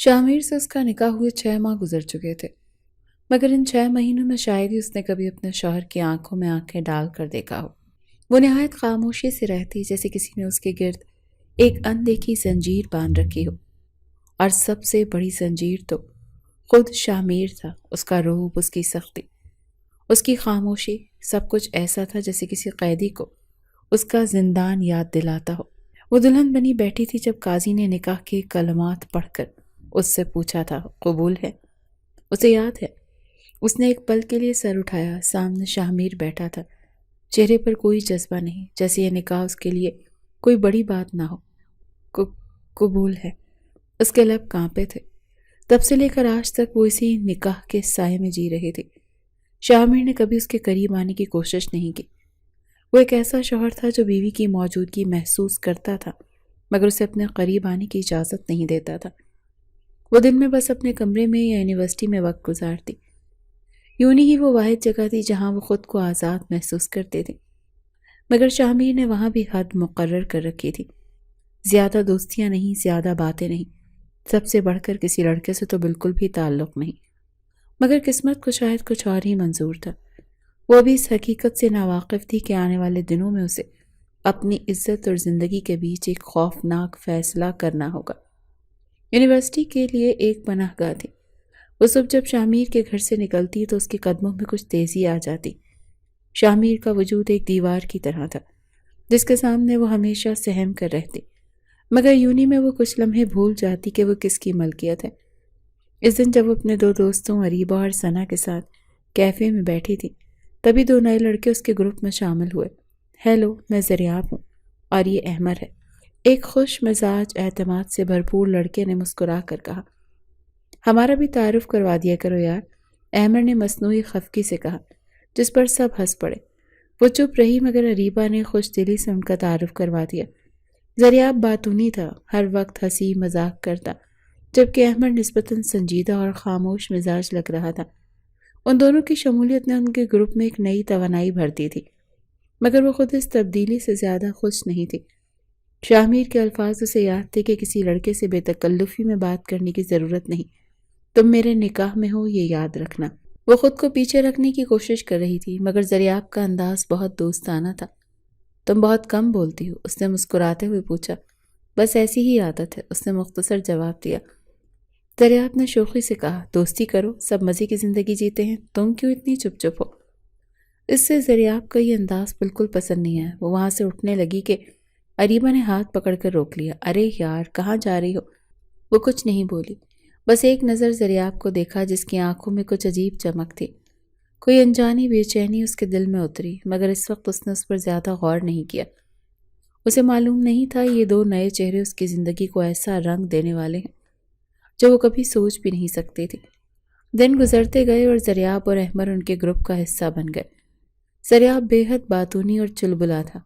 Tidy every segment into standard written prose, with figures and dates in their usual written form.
شامیر سے اس کا نکاح ہوئے 6 ماہ گزر چکے تھے، مگر ان 6 مہینوں میں شاید ہی اس نے کبھی اپنے شوہر کی آنکھوں میں آنکھیں ڈال کر دیکھا ہو۔ وہ نہایت خاموشی سے رہتی، جیسے کسی نے اس کے گرد ایک اندیکھی زنجیر باندھ رکھی ہو، اور سب سے بڑی زنجیر تو خود شامیر تھا۔ اس کا روب، اس کی سختی، اس کی خاموشی، سب کچھ ایسا تھا جیسے کسی قیدی کو اس کا زندان یاد دلاتا ہو۔ وہ دلہن بنی بیٹھی تھی جب قاضی نے نکاح کے کلمات پڑھ کر اس سے پوچھا تھا، قبول ہے؟ اسے یاد ہے، اس نے ایک پل کے لیے سر اٹھایا۔ سامنے شامیر بیٹھا تھا، چہرے پر کوئی جذبہ نہیں، جیسے یہ نکاح اس کے لیے کوئی بڑی بات نہ ہو۔ قبول ہے۔ اس کے لب کانپے تھے۔ تب سے لے کر آج تک وہ اسی نکاح کے سائے میں جی رہی تھی۔ شامیر نے کبھی اس کے قریب آنے کی کوشش نہیں کی۔ وہ ایک ایسا شوہر تھا جو بیوی کی موجودگی محسوس کرتا تھا، مگر اسے اپنے قریب آنے کی اجازت نہیں دیتا تھا۔ وہ دن میں بس اپنے کمرے میں یا یونیورسٹی میں وقت گزارتی۔ یونی ہی وہ واحد جگہ تھی جہاں وہ خود کو آزاد محسوس کرتے تھے، مگر شامیر نے وہاں بھی حد مقرر کر رکھی تھی۔ زیادہ دوستیاں نہیں، زیادہ باتیں نہیں، سب سے بڑھ کر کسی لڑکے سے تو بالکل بھی تعلق نہیں۔ مگر قسمت کو شاید کچھ اور ہی منظور تھا۔ وہ ابھی اس حقیقت سے ناواقف تھی کہ آنے والے دنوں میں اسے اپنی عزت اور زندگی کے بیچ ایک خوفناک فیصلہ کرنا ہوگا۔ یونیورسٹی کے لیے ایک پناہ گاہ تھی۔ وہ صبح جب شامیر کے گھر سے نکلتی تو اس کے قدموں میں کچھ تیزی آ جاتی۔ شامیر کا وجود ایک دیوار کی طرح تھا جس کے سامنے وہ ہمیشہ سہم کر رہتی، مگر یونی میں وہ کچھ لمحے بھول جاتی کہ وہ کس کی ملکیت ہے۔ اس دن جب وہ اپنے 2 دوستوں اریبہ اور ثنا کے ساتھ کیفے میں بیٹھی تھی، تبھی 2 نئے لڑکے اس کے گروپ میں شامل ہوئے۔ ہیلو، میں زریاب ہوں اور یہ احمر ہے، ایک خوش مزاج اعتماد سے بھرپور لڑکے نے مسکرا کر کہا۔ ہمارا بھی تعارف کروا دیا کرو یار، احمر نے مصنوعی خفگی سے کہا، جس پر سب ہنس پڑے۔ وہ چپ رہی، مگر اریبہ نے خوش دلی سے ان کا تعارف کروا دیا۔ زریاب باتونی تھا، ہر وقت ہنسی مذاق کرتا، جبکہ احمر نسبتاً سنجیدہ اور خاموش مزاج لگ رہا تھا۔ ان دونوں کی شمولیت نے ان کے گروپ میں ایک نئی توانائی بھر دی تھی، مگر وہ خود اس تبدیلی سے زیادہ خوش نہیں تھی۔ شامیر کے الفاظ اسے یاد تھے کہ کسی لڑکے سے بے تکلفی میں بات کرنے کی ضرورت نہیں، تم میرے نکاح میں ہو، یہ یاد رکھنا۔ وہ خود کو پیچھے رکھنے کی کوشش کر رہی تھی، مگر زریاب کا انداز بہت دوستانہ تھا۔ تم بہت کم بولتی ہو، اس نے مسکراتے ہوئے پوچھا۔ بس ایسی ہی عادت ہے، اس نے مختصر جواب دیا۔ زریاب نے شوخی سے کہا، دوستی کرو، سب مزے کی زندگی جیتے ہیں، تم کیوں اتنی چپ چپ ہو؟ اس سے زریاب کا یہ انداز بالکل پسند نہیں آیا۔ وہ وہاں سے اٹھنے لگی کہ اریبہ نے ہاتھ پکڑ کر روک لیا۔ ارے یار، کہاں جا رہی ہو؟ وہ کچھ نہیں بولی، بس ایک نظر زریاب کو دیکھا جس کی آنکھوں میں کچھ عجیب چمک تھی۔ کوئی انجانی بے چینی اس کے دل میں اتری، مگر اس وقت اس نے اس پر زیادہ غور نہیں کیا۔ اسے معلوم نہیں تھا یہ 2 نئے چہرے اس کی زندگی کو ایسا رنگ دینے والے ہیں جو وہ کبھی سوچ بھی نہیں سکتی تھی۔ دن گزرتے گئے اور زریاب اور احمر ان کے گروپ کا حصہ بن گئے۔ زریاب بے حد باتونی اور چلبلا تھا،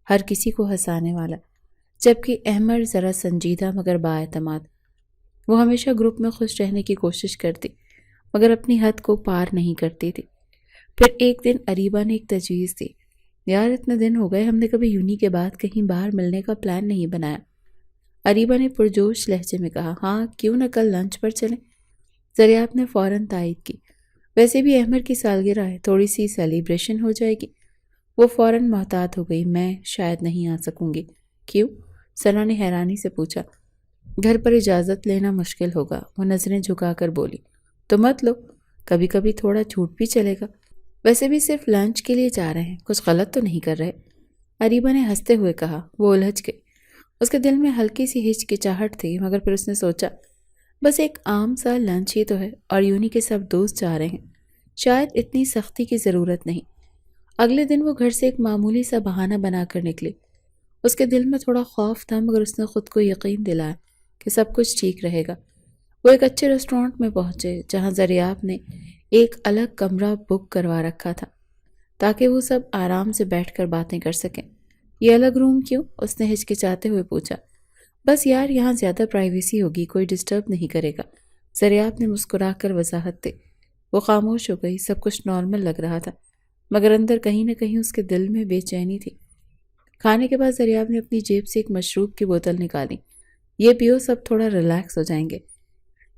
ہر کسی کو ہنسانے والا، جبکہ احمر ذرا سنجیدہ مگر بااعتماد۔ وہ ہمیشہ گروپ میں خوش رہنے کی کوشش کرتی، مگر اپنی حد کو پار نہیں کرتی تھی۔ پھر ایک دن اریبہ نے ایک تجویز دی، یار اتنے دن ہو گئے ہم نے کبھی یونی کے بعد کہیں باہر ملنے کا پلان نہیں بنایا۔ اریبہ نے پرجوش لہجے میں کہا، ہاں کیوں نہ کل لنچ پر چلیں؟ زریاب نے فوراً تائید کی، ویسے بھی احمر کی سالگرہ ہے، تھوڑی سی سیلیبریشن ہو جائے گی۔ وہ فوراً محتاط ہو گئی، میں شاید نہیں آ سکوں گی۔ کیوں؟ ثنا نے حیرانی سے پوچھا۔ گھر پر اجازت لینا مشکل ہوگا، وہ نظریں جھکا کر بولی۔ تو مت لو، کبھی کبھی تھوڑا چھوٹ بھی چلے گا، ویسے بھی صرف لنچ کے لیے جا رہے ہیں، کچھ غلط تو نہیں کر رہے؟ اریبہ نے ہنستے ہوئے کہا۔ وہ الجھ گئی، اس کے دل میں ہلکی سی ہچکچاہٹ تھی، مگر پھر اس نے سوچا، بس ایک عام سا لنچ ہی تو ہے اور یونی کے سب دوست جا رہے ہیں، شاید اتنی سختی کی ضرورت نہیں۔ اگلے دن وہ گھر سے ایک معمولی سا بہانہ بنا کر نکلی۔ اس کے دل میں تھوڑا خوف تھا، مگر اس نے خود کو یقین دلایا کہ سب کچھ ٹھیک رہے گا۔ وہ ایک اچھے ریسٹورانٹ میں پہنچے جہاں زریاب نے ایک الگ کمرہ بک کروا رکھا تھا تاکہ وہ سب آرام سے بیٹھ کر باتیں کر سکیں۔ یہ الگ روم کیوں؟ اس نے ہچکچاتے ہوئے پوچھا۔ بس یار یہاں زیادہ پرائیویسی ہوگی، کوئی ڈسٹرب نہیں کرے گا، زریاب نے مسکرا کر وضاحت دی۔ وہ خاموش ہو گئی، سب کچھ نارمل لگ رہا تھا، مگر اندر کہیں نہ کہیں اس کے دل میں بے چینی تھی۔ کھانے کے بعد زریاب نے اپنی جیب سے ایک مشروب کی بوتل نکالی۔ یہ پیو، سب تھوڑا ریلیکس ہو جائیں گے۔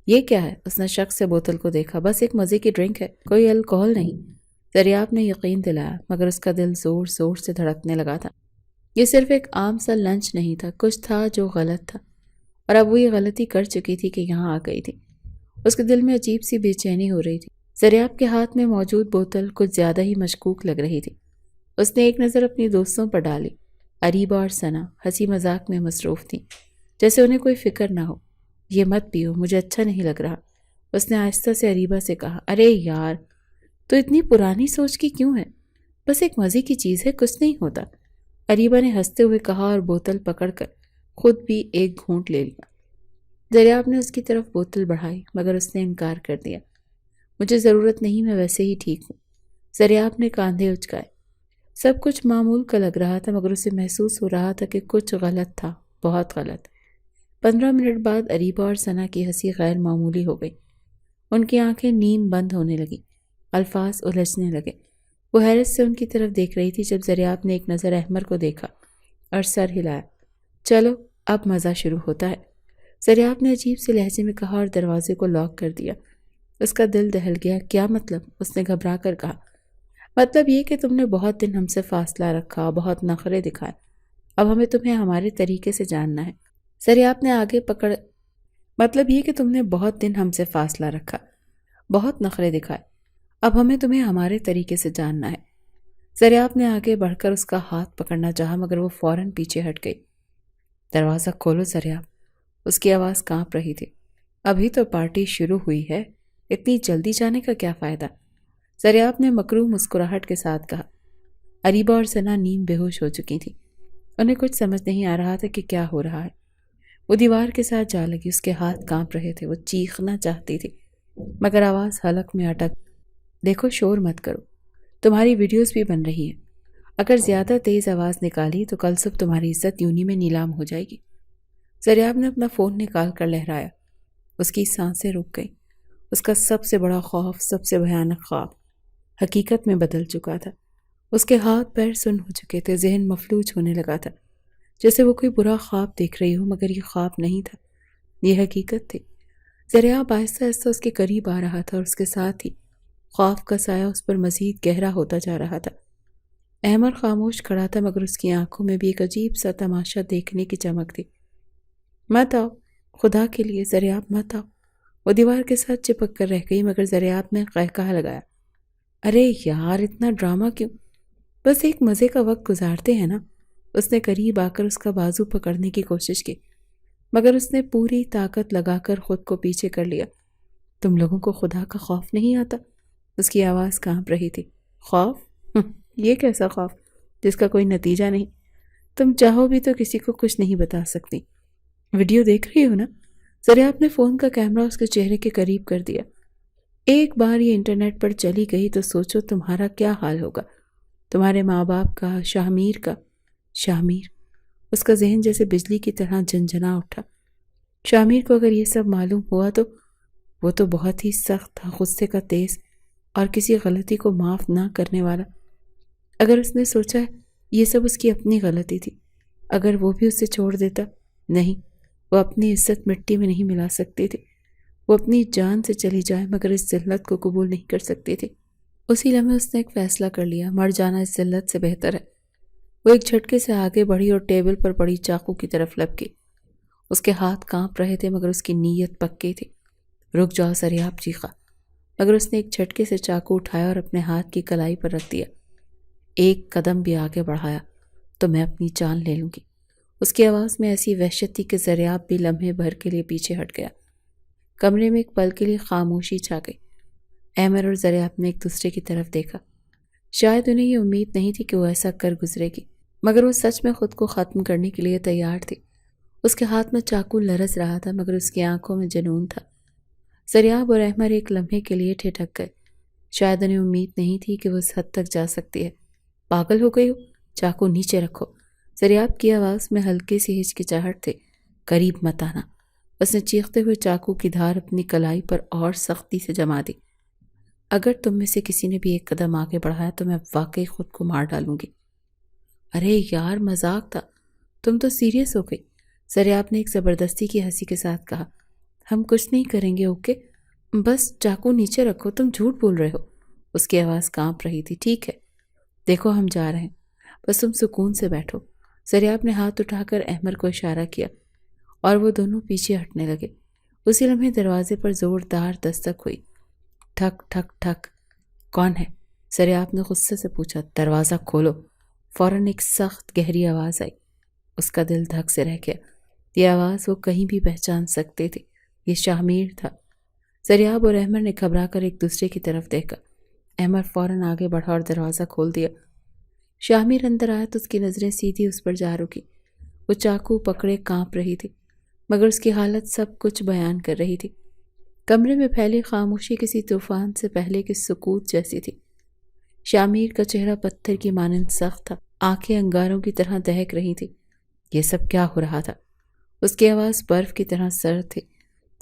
یہ کیا ہے؟ اس نے شک سے بوتل کو دیکھا۔ بس ایک مزے کی ڈرنک ہے، کوئی الکوہل نہیں۔ دریاب نے یقین دلایا، مگر اس کا دل زور زور سے دھڑکنے لگا تھا۔ یہ صرف ایک عام سا لنچ نہیں تھا، کچھ تھا جو غلط تھا، اور اب وہ یہ غلطی کر چکی تھی کہ یہاں آ گئی تھی۔ اس کے دل میں عجیب سی بے چینی ہو رہی تھی۔ دریاب کے ہاتھ میں موجود بوتل کچھ زیادہ ہی مشکوک لگ رہی تھی۔ اس نے ایک نظر اپنی دوستوں پر ڈالی۔ اریبہ اور ثنا ہنسی مذاق میں مصروف تھیں، جیسے انہیں کوئی فکر نہ ہو۔ یہ مت پیو، مجھے اچھا نہیں لگ رہا، اس نے آہستہ سے اریبہ سے کہا۔ ارے یار، تو اتنی پرانی سوچ کی کیوں ہے؟ بس ایک مزے کی چیز ہے، کچھ نہیں ہوتا، اریبہ نے ہنستے ہوئے کہا اور بوتل پکڑ کر خود بھی ایک گھونٹ لے لیا۔ دریاب نے اس کی طرف بوتل بڑھائی، مگر اس نے انکار کر دیا۔ مجھے ضرورت نہیں، میں ویسے ہی ٹھیک ہوں۔ دریاب نے کاندھے اچکائے۔ سب کچھ معمول کا لگ رہا تھا، مگر اسے محسوس ہو رہا تھا کہ کچھ غلط تھا، بہت غلط۔ 15 منٹ بعد اریبہ اور ثنا کی ہنسی غیر معمولی ہو گئی۔ ان کی آنکھیں نیم بند ہونے لگیں، الفاظ الجھنے لگے۔ وہ حیرت سے ان کی طرف دیکھ رہی تھی جب دریاب نے ایک نظر احمر کو دیکھا اور سر ہلایا۔ چلو اب مزہ شروع ہوتا ہے، دریاب نے عجیب سے لہجے میں کہا اور دروازے کو لاک کر دیا۔ اس کا دل دہل گیا۔ کیا مطلب؟ اس نے گھبرا کر کہا۔ مطلب یہ کہ تم نے بہت دن ہم سے فاصلہ رکھا، بہت نخرے دکھائے، اب ہمیں تمہیں ہمارے طریقے سے جاننا ہے۔ دریاب نے آگے پکڑ مطلب یہ کہ تم نے بہت دن ہم سے فاصلہ رکھا، بہت نخرے دکھائے، اب ہمیں تمہیں ہمارے طریقے سے جاننا ہے۔ دریاب نے آگے بڑھ کر اس کا ہاتھ پکڑنا چاہا، مگر وہ فوراً پیچھے ہٹ گئی۔ دروازہ کھولو دریاب، اس کی آواز کانپ رہی تھی۔ ابھی تو پارٹی شروع ہوئی ہے، اتنی جلدی جانے کا کیا فائدہ؟ دریاب نے مکروہ مسکراہٹ کے ساتھ کہا۔ اریبہ اور ثنا نیم بے ہوش ہو چکی تھی، انہیں کچھ سمجھ نہیں آ رہا تھا کہ کیا ہو رہا ہے۔ وہ دیوار کے ساتھ جا لگی، اس کے ہاتھ کانپ رہے تھے، وہ چیخنا چاہتی تھی مگر آواز حلق میں اٹک۔ دیکھو شور مت کرو، تمہاری ویڈیوز بھی بن رہی ہیں، اگر زیادہ تیز آواز نکالی تو کل صبح تمہاری عزت یونی میں نیلام ہو جائے گی۔ دریاب نے اپنا فون نکال کر لہرایا، اس کی سانسیں رک گئیں۔ اس کا سب سے بڑا خوف، سب سے بھیانک خواب حقیقت میں بدل چکا تھا۔ اس کے ہاتھ پیر سن ہو چکے تھے، ذہن مفلوج ہونے لگا تھا، جیسے وہ کوئی برا خواب دیکھ رہی ہو، مگر یہ خواب نہیں تھا، یہ حقیقت تھی۔ دریاب آہستہ آہستہ اس کے قریب آ رہا تھا اور اس کے ساتھ ہی خوف کا سایہ اس پر مزید گہرا ہوتا جا رہا تھا۔ احمر خاموش کھڑا تھا، مگر اس کی آنکھوں میں بھی ایک عجیب سا تماشا دیکھنے کی چمک تھی۔ مت آؤ، خدا کے لیے دریاب مت آؤ۔ وہ دیوار کے ساتھ چپک کر رہ گئی، مگر دریاب نے قہقہا لگایا۔ ارے یار، اتنا ڈرامہ کیوں؟ بس ایک مزے کا وقت گزارتے ہیں نا۔ اس نے قریب آ کر اس کا بازو پکڑنے کی کوشش کی، مگر اس نے پوری طاقت لگا کر خود کو پیچھے کر لیا۔ تم لوگوں کو خدا کا خوف نہیں آتا؟ اس کی آواز کانپ رہی تھی۔ خوف؟ یہ کیسا خوف جس کا کوئی نتیجہ نہیں؟ تم چاہو بھی تو کسی کو کچھ نہیں بتا سکتی۔ ویڈیو دیکھ رہی ہو نا؟ دریاب نے فون کا کیمرہ اس کے چہرے کے قریب کر دیا۔ ایک بار یہ انٹرنیٹ پر چلی گئی تو سوچو تمہارا کیا حال ہوگا، تمہارے ماں باپ کا، شاہمیر کا۔ شاہمیر؟ اس کا ذہن جیسے بجلی کی طرح جھنجھنا اٹھا۔ شاہمیر کو اگر یہ سب معلوم ہوا تو وہ تو بہت ہی سخت تھا، غصے کا تیز اور کسی غلطی کو معاف نہ کرنے والا۔ اگر اس نے سوچا یہ سب اس کی اپنی غلطی تھی، اگر وہ بھی اسے چھوڑ دیتا، نہیں، وہ اپنی عزت مٹی میں نہیں ملا سکتی تھی۔ وہ اپنی جان سے چلی جائے مگر اس ذلت کو قبول نہیں کر سکتی تھی۔ اسی لمحے اس نے ایک فیصلہ کر لیا، مر جانا اس ذلت سے بہتر ہے۔ وہ ایک جھٹکے سے آگے بڑھی اور ٹیبل پر پڑی چاقو کی طرف لپکی۔ اس کے ہاتھ کانپ رہے تھے مگر اس کی نیت پکی تھی۔ رک جاؤ دریاب، چیخا، مگر اس نے ایک جھٹکے سے چاقو اٹھایا اور اپنے ہاتھ کی کلائی پر رکھ دیا۔ ایک قدم بھی آگے بڑھایا تو میں اپنی جان لے لوں گی۔ اس کی آواز میں ایسی وحشت تھی کہ دریاب بھی لمحے بھر کے لیے پیچھے ہٹ گیا۔ کمرے میں ایک پل کے لیے خاموشی چھا گئی۔ احمر اور دریاب نے ایک دوسرے کی طرف دیکھا۔ شاید انہیں یہ امید نہیں تھی کہ وہ ایسا کر گزرے گی، مگر وہ سچ میں خود کو ختم کرنے کے لیے تیار تھی۔ اس کے ہاتھ میں چاقو لرز رہا تھا مگر اس کی آنکھوں میں جنون تھا۔ دریاب اور احمر ایک لمحے کے لیے ٹھٹک گئے۔ شاید انہیں امید نہیں تھی کہ وہ اس حد تک جا سکتی ہے۔ پاگل ہو گئی ہو، چاقو نیچے رکھو۔ دریاب کی آواز میں ہلکی سی ہچکچاہٹ تھی۔ قریب مت آنا۔ اس نے چیختے ہوئے چاقو کی دھار اپنی کلائی پر اور سختی سے جما دی۔ اگر تم میں سے کسی نے بھی ایک قدم آگے بڑھایا تو میں واقعی خود کو مار ڈالوں گی۔ ارے یار، مذاق تھا، تم تو سیریس ہو گئی، دریاب نے ایک زبردستی کی ہنسی کے ساتھ کہا۔ ہم کچھ نہیں کریں گے، اوکے؟ بس چاقو نیچے رکھو، تم جھوٹ بول رہے ہو۔ اس کی آواز کانپ رہی تھی۔ ٹھیک ہے، دیکھو ہم جا رہے ہیں، بس تم سکون سے بیٹھو۔ زریاب نے ہاتھ اٹھا کر احمر کو اشارہ کیا اور وہ دونوں پیچھے ہٹنے لگے۔ اسی لمحے دروازے پر زوردار دستک ہوئی۔ ٹھک ٹھک ٹھک۔ کون ہے؟ زریاب نے غصے سے پوچھا۔ دروازہ کھولو۔ فوراً ایک سخت گہری آواز آئی۔ اس کا دل دھک سے رہ گیا۔ یہ آواز وہ کہیں بھی پہچان سکتے تھے۔ یہ شاہ تھا۔ زریاب اور احمر نے گھبرا کر ایک دوسرے کی طرف دیکھا۔ احمر فوراً آگے بڑھا اور دروازہ کھول دیا۔ شاہ اندر آیا تو اس کی نظریں سیدھی اس پر جا رکی۔ وہ چاقو پکڑے کانپ رہی تھی، مگر اس کی حالت سب کچھ بیان کر رہی تھی۔ کمرے میں پھیلی خاموشی کسی طوفان سے پہلے کی سکوت جیسی تھی۔ شامیر کا چہرہ پتھر کی مانند سخت تھا، آنکھیں انگاروں کی طرح دہک رہی تھی۔ یہ سب کیا ہو رہا تھا؟ اس کی آواز برف کی طرح سرد تھی۔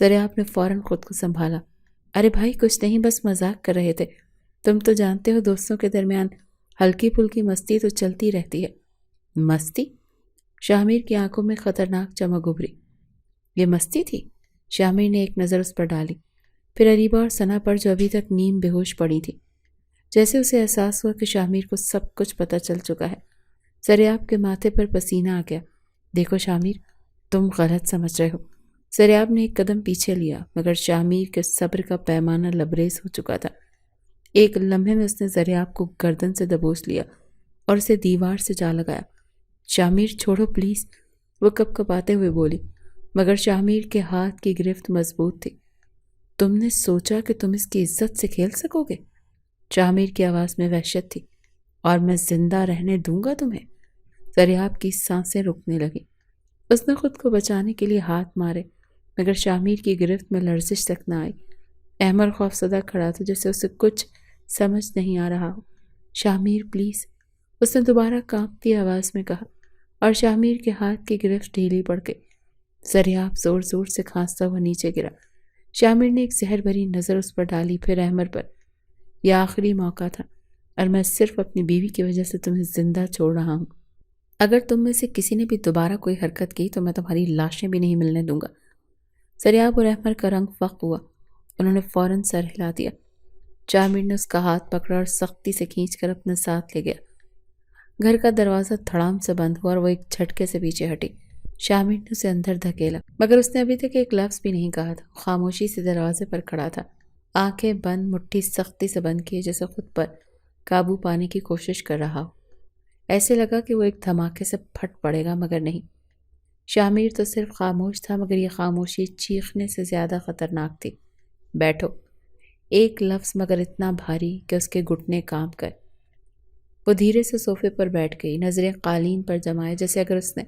دریاب نے فوراً خود کو سنبھالا۔ ارے بھائی، کچھ نہیں، بس مذاق کر رہے تھے۔ تم تو جانتے ہو دوستوں کے درمیان ہلکی پھلکی مستی تو چلتی رہتی ہے۔ مستی؟ شامیر کی آنکھوں میں خطرناک چمک ابھری۔ یہ مستی تھی؟ شامیر نے ایک نظر اس پر ڈالی، پھر اریبہ اور ثنا پر جو ابھی تک نیم بے ہوش پڑی تھی۔ جیسے اسے احساس ہوا کہ شامیر کو سب کچھ پتہ چل چکا ہے۔ زریاب کے ماتھے پر پسینہ آ گیا۔ دیکھو شامیر، تم غلط سمجھ رہے ہو۔ زریاب نے ایک قدم پیچھے لیا، مگر شامیر کے صبر کا پیمانہ لبریز ہو چکا تھا۔ ایک لمحے میں اس نے زریاب کو گردن سے دبوچ لیا اور اسے دیوار سے جا لگایا۔ شامیر چھوڑو پلیز، وہ کپ کپاتے ہوئے بولی، مگر شامیر کے ہاتھ کی گرفت مضبوط تھی۔ تم نے سوچا کہ تم اس کی عزت سے کھیل سکو گے؟ شامیر کی آواز میں وحشت تھی۔ اور میں زندہ رہنے دوں گا تمہیں؟ زریاب کی سانسیں رکنے لگیں۔ اس نے خود کو بچانے کے لیے ہاتھ مارے، مگر شامیر کی گرفت میں لرزش تک نہ آئی۔ احمر خوفزدہ کھڑا تھا، جیسے اسے کچھ سمجھ نہیں آ رہا ہو۔ شامیر پلیز، اس نے دوبارہ کانپتی آواز میں کہا، اور شامیر کے ہاتھ کی گرفت ڈھیلی پڑ گئی۔ زریاب زور زور سے کھانستا ہوا نیچے گرا۔ شامیر نے ایک زہر بھری نظر اس پر ڈالی، پھر احمر پر۔ یہ آخری موقع تھا، اور میں صرف اپنی بیوی کی وجہ سے تمہیں زندہ چھوڑ رہا ہوں۔ اگر تم میں سے کسی نے بھی دوبارہ کوئی حرکت کی تو میں تمہاری لاشیں بھی نہیں ملنے دوں گا۔ زریاب اور احمر کا رنگ فخ ہوا۔ انہوں نے فوراً سر ہلا دیا۔ شامیر نے اس کا ہاتھ پکڑا اور سختی سے کھینچ کر اپنے ساتھ لے گیا۔ گھر کا دروازہ دھڑام سے بند ہوا اور وہ ایک جھٹکے سے پیچھے ہٹی۔ شامیر نے اسے اندر دھکیلا، مگر اس نے ابھی تک ایک لفظ بھی نہیں کہا تھا۔ خاموشی سے دروازے پر کھڑا تھا، آنکھیں بند، مٹھی سختی سے بند کیے، جیسے خود پر قابو پانے کی کوشش کر رہا ہو۔ ایسے لگا کہ وہ ایک دھماکے سے پھٹ پڑے گا، مگر نہیں۔ شامیر تو صرف خاموش تھا، مگر یہ خاموشی چیخنے سے زیادہ خطرناک تھی۔ بیٹھو۔ ایک لفظ، مگر اتنا بھاری کہ اس کے گھٹنے کانپ گئے۔ وہ دھیرے سے صوفے پر بیٹھ گئی، نظریں قالین پر جمائے، جیسے اگر اس نے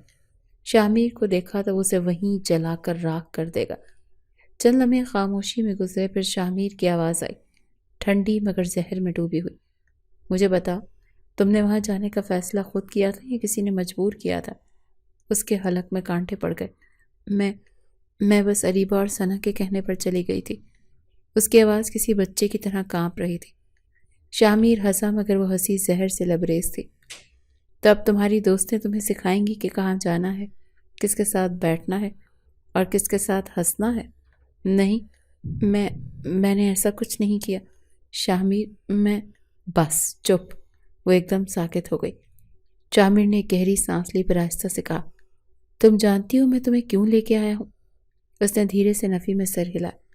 شامیر کو دیکھا تو وہ اسے وہیں جلا کر راکھ کر دے گا۔ چند لمحے خاموشی میں گزرے، پھر شامیر کی آواز آئی، ٹھنڈی مگر زہر میں ڈوبی ہوئی۔ مجھے بتاؤ، تم نے وہاں جانے کا فیصلہ خود کیا تھا یا کسی نے مجبور کیا تھا؟ اس کے حلق میں کانٹے پڑ گئے۔ میں بس اریبہ اور ثنا کے کہنے پر چلی گئی تھی۔ اس کی آواز کسی بچے کی طرح کانپ رہی تھی۔ شامیر ہنسا، مگر وہ ہنسی زہر سے لبریز تھی۔ تو اب تمہاری دوستیں تمہیں سکھائیں گی کہ کہاں جانا ہے، کس کے ساتھ بیٹھنا ہے اور کس کے ساتھ ہنسنا ہے؟ نہیں، میں نے ایسا کچھ نہیں کیا شامیر، بس چپ۔ وہ ایک دم ساکت ہو گئی۔ شامیر نے ایک گہری سانس لی، پھر آہستہ سے کہا، تم جانتی ہو میں تمہیں کیوں لے کے آیا ہوں؟ اس نے دھیرے سے نفی میں سر ہلایا۔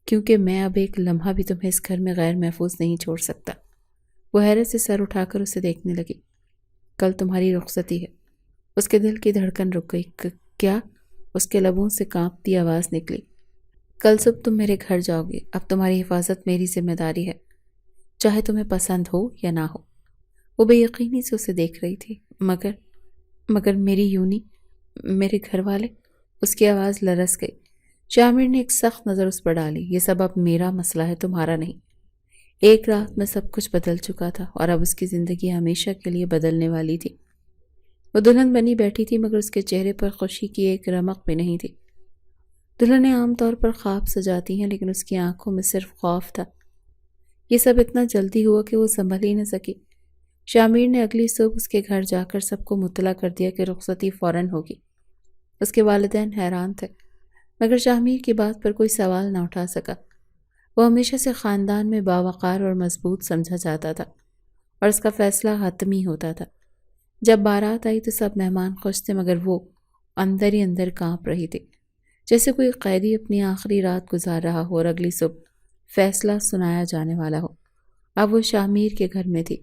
کیونکہ میں اب ایک لمحہ بھی تمہیں اس گھر میں غیر محفوظ نہیں چھوڑ سکتا۔ وہ حیرت سے سر اٹھا کر اسے دیکھنے لگی۔ کل تمہاری رخصتی ہے۔ اس کے دل کی دھڑکن رک گئی۔ کیا؟ اس کے لبوں سے کانپتی آواز نکلی۔ کل صبح تم میرے گھر جاؤ گی۔ اب تمہاری حفاظت میری ذمہ داری ہے، چاہے تمہیں پسند ہو یا نہ ہو۔ وہ بے یقینی سے اسے دیکھ رہی تھی۔ مگر میری یونی، میرے گھر والے؟ اس کی آواز لرز گئی۔ شامیر نے ایک سخت نظر اس پر ڈالی۔ یہ سب اب میرا مسئلہ ہے، تمہارا نہیں۔ ایک رات میں سب کچھ بدل چکا تھا، اور اب اس کی زندگی ہمیشہ کے لیے بدلنے والی تھی۔ وہ دلہن بنی بیٹھی تھی، مگر اس کے چہرے پر خوشی کی ایک رمق بھی نہیں تھی۔ دلہنیں عام طور پر خواب سجاتی ہیں، لیکن اس کی آنکھوں میں صرف خوف تھا۔ یہ سب اتنا جلدی ہوا کہ وہ سنبھل ہی نہ سکی۔ شامیر نے اگلی صبح اس کے گھر جا کر سب کو مطلع کر دیا کہ رخصتی فوراً ہوگی۔ اس کے والدین حیران تھے۔ مگر شاہمیر کی بات پر کوئی سوال نہ اٹھا سکا۔ وہ ہمیشہ سے خاندان میں باوقار اور مضبوط سمجھا جاتا تھا اور اس کا فیصلہ حتمی ہوتا تھا۔ جب بارات آئی تو سب مہمان خوش تھے، مگر وہ اندر ہی اندر کانپ رہی تھی، جیسے کوئی قیدی اپنی آخری رات گزار رہا ہو اور اگلی صبح فیصلہ سنایا جانے والا ہو۔ اب وہ شاہمیر کے گھر میں تھی۔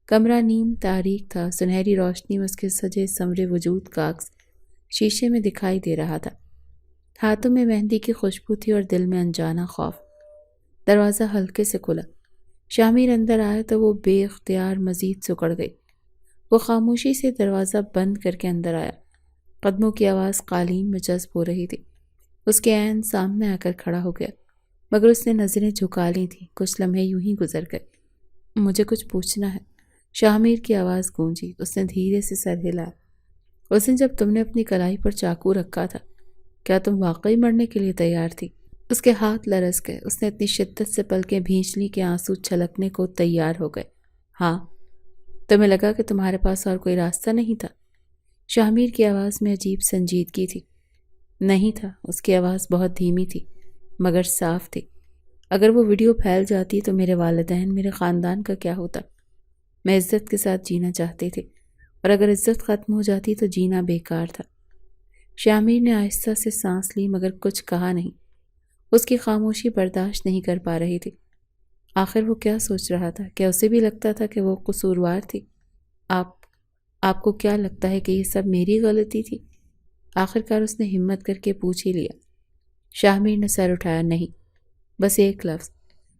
کمرہ نیم تاریک تھا، سنہری روشنی میں اس کے سجے سنورے وجود کا عکس شیشے میں دکھائی دے رہا تھا۔ ہاتھوں میں مہندی کی خوشبو تھی اور دل میں انجانا خوف۔ دروازہ ہلکے سے کھلا۔ شاہمیر اندر آیا تو وہ بے اختیار مزید سکڑ گئی۔ وہ خاموشی سے دروازہ بند کر کے اندر آیا۔ قدموں کی آواز قالین میں جذب ہو رہی تھی۔ اس کے عین سامنے آ کر کھڑا ہو گیا، مگر اس نے نظریں جھکا لی تھیں۔ کچھ لمحے یوں ہی گزر گئے۔ مجھے کچھ پوچھنا ہے، شاہمیر کی آواز گونجی۔ اس نے دھیرے سے سر ہلایا۔ اس دن جب تم نے اپنی کلائی پر چاقو رکھا تھا، کیا تم واقعی مرنے کے لیے تیار تھی؟ اس کے ہاتھ لرز گئے۔ اس نے اتنی شدت سے پلکیں بھینچ لی کہ آنسو چھلکنے کو تیار ہو گئے۔ ہاں۔ تمہیں لگا کہ تمہارے پاس اور کوئی راستہ نہیں تھا؟ شاہمیر کی آواز میں عجیب سنجیدگی تھی۔ نہیں تھا۔ اس کی آواز بہت دھیمی تھی مگر صاف تھی۔ اگر وہ ویڈیو پھیل جاتی تو میرے والدین، میرے خاندان کا کیا ہوتا؟ میں عزت کے ساتھ جینا چاہتی تھی، اور اگر عزت ختم ہو جاتی تو جینا بیکار تھا۔ شاہمیر نے آہستہ سے سانس لی مگر کچھ کہا نہیں۔ اس کی خاموشی برداشت نہیں کر پا رہی تھی۔ آخر وہ کیا سوچ رہا تھا؟ کیا اسے بھی لگتا تھا کہ وہ قصوروار تھی؟ آپ کو کیا لگتا ہے کہ یہ سب میری غلطی تھی؟ آخرکار اس نے ہمت کر کے پوچھ ہی لیا۔ شاہمیر نے سر اٹھایا۔ نہیں، بس ایک لفظ،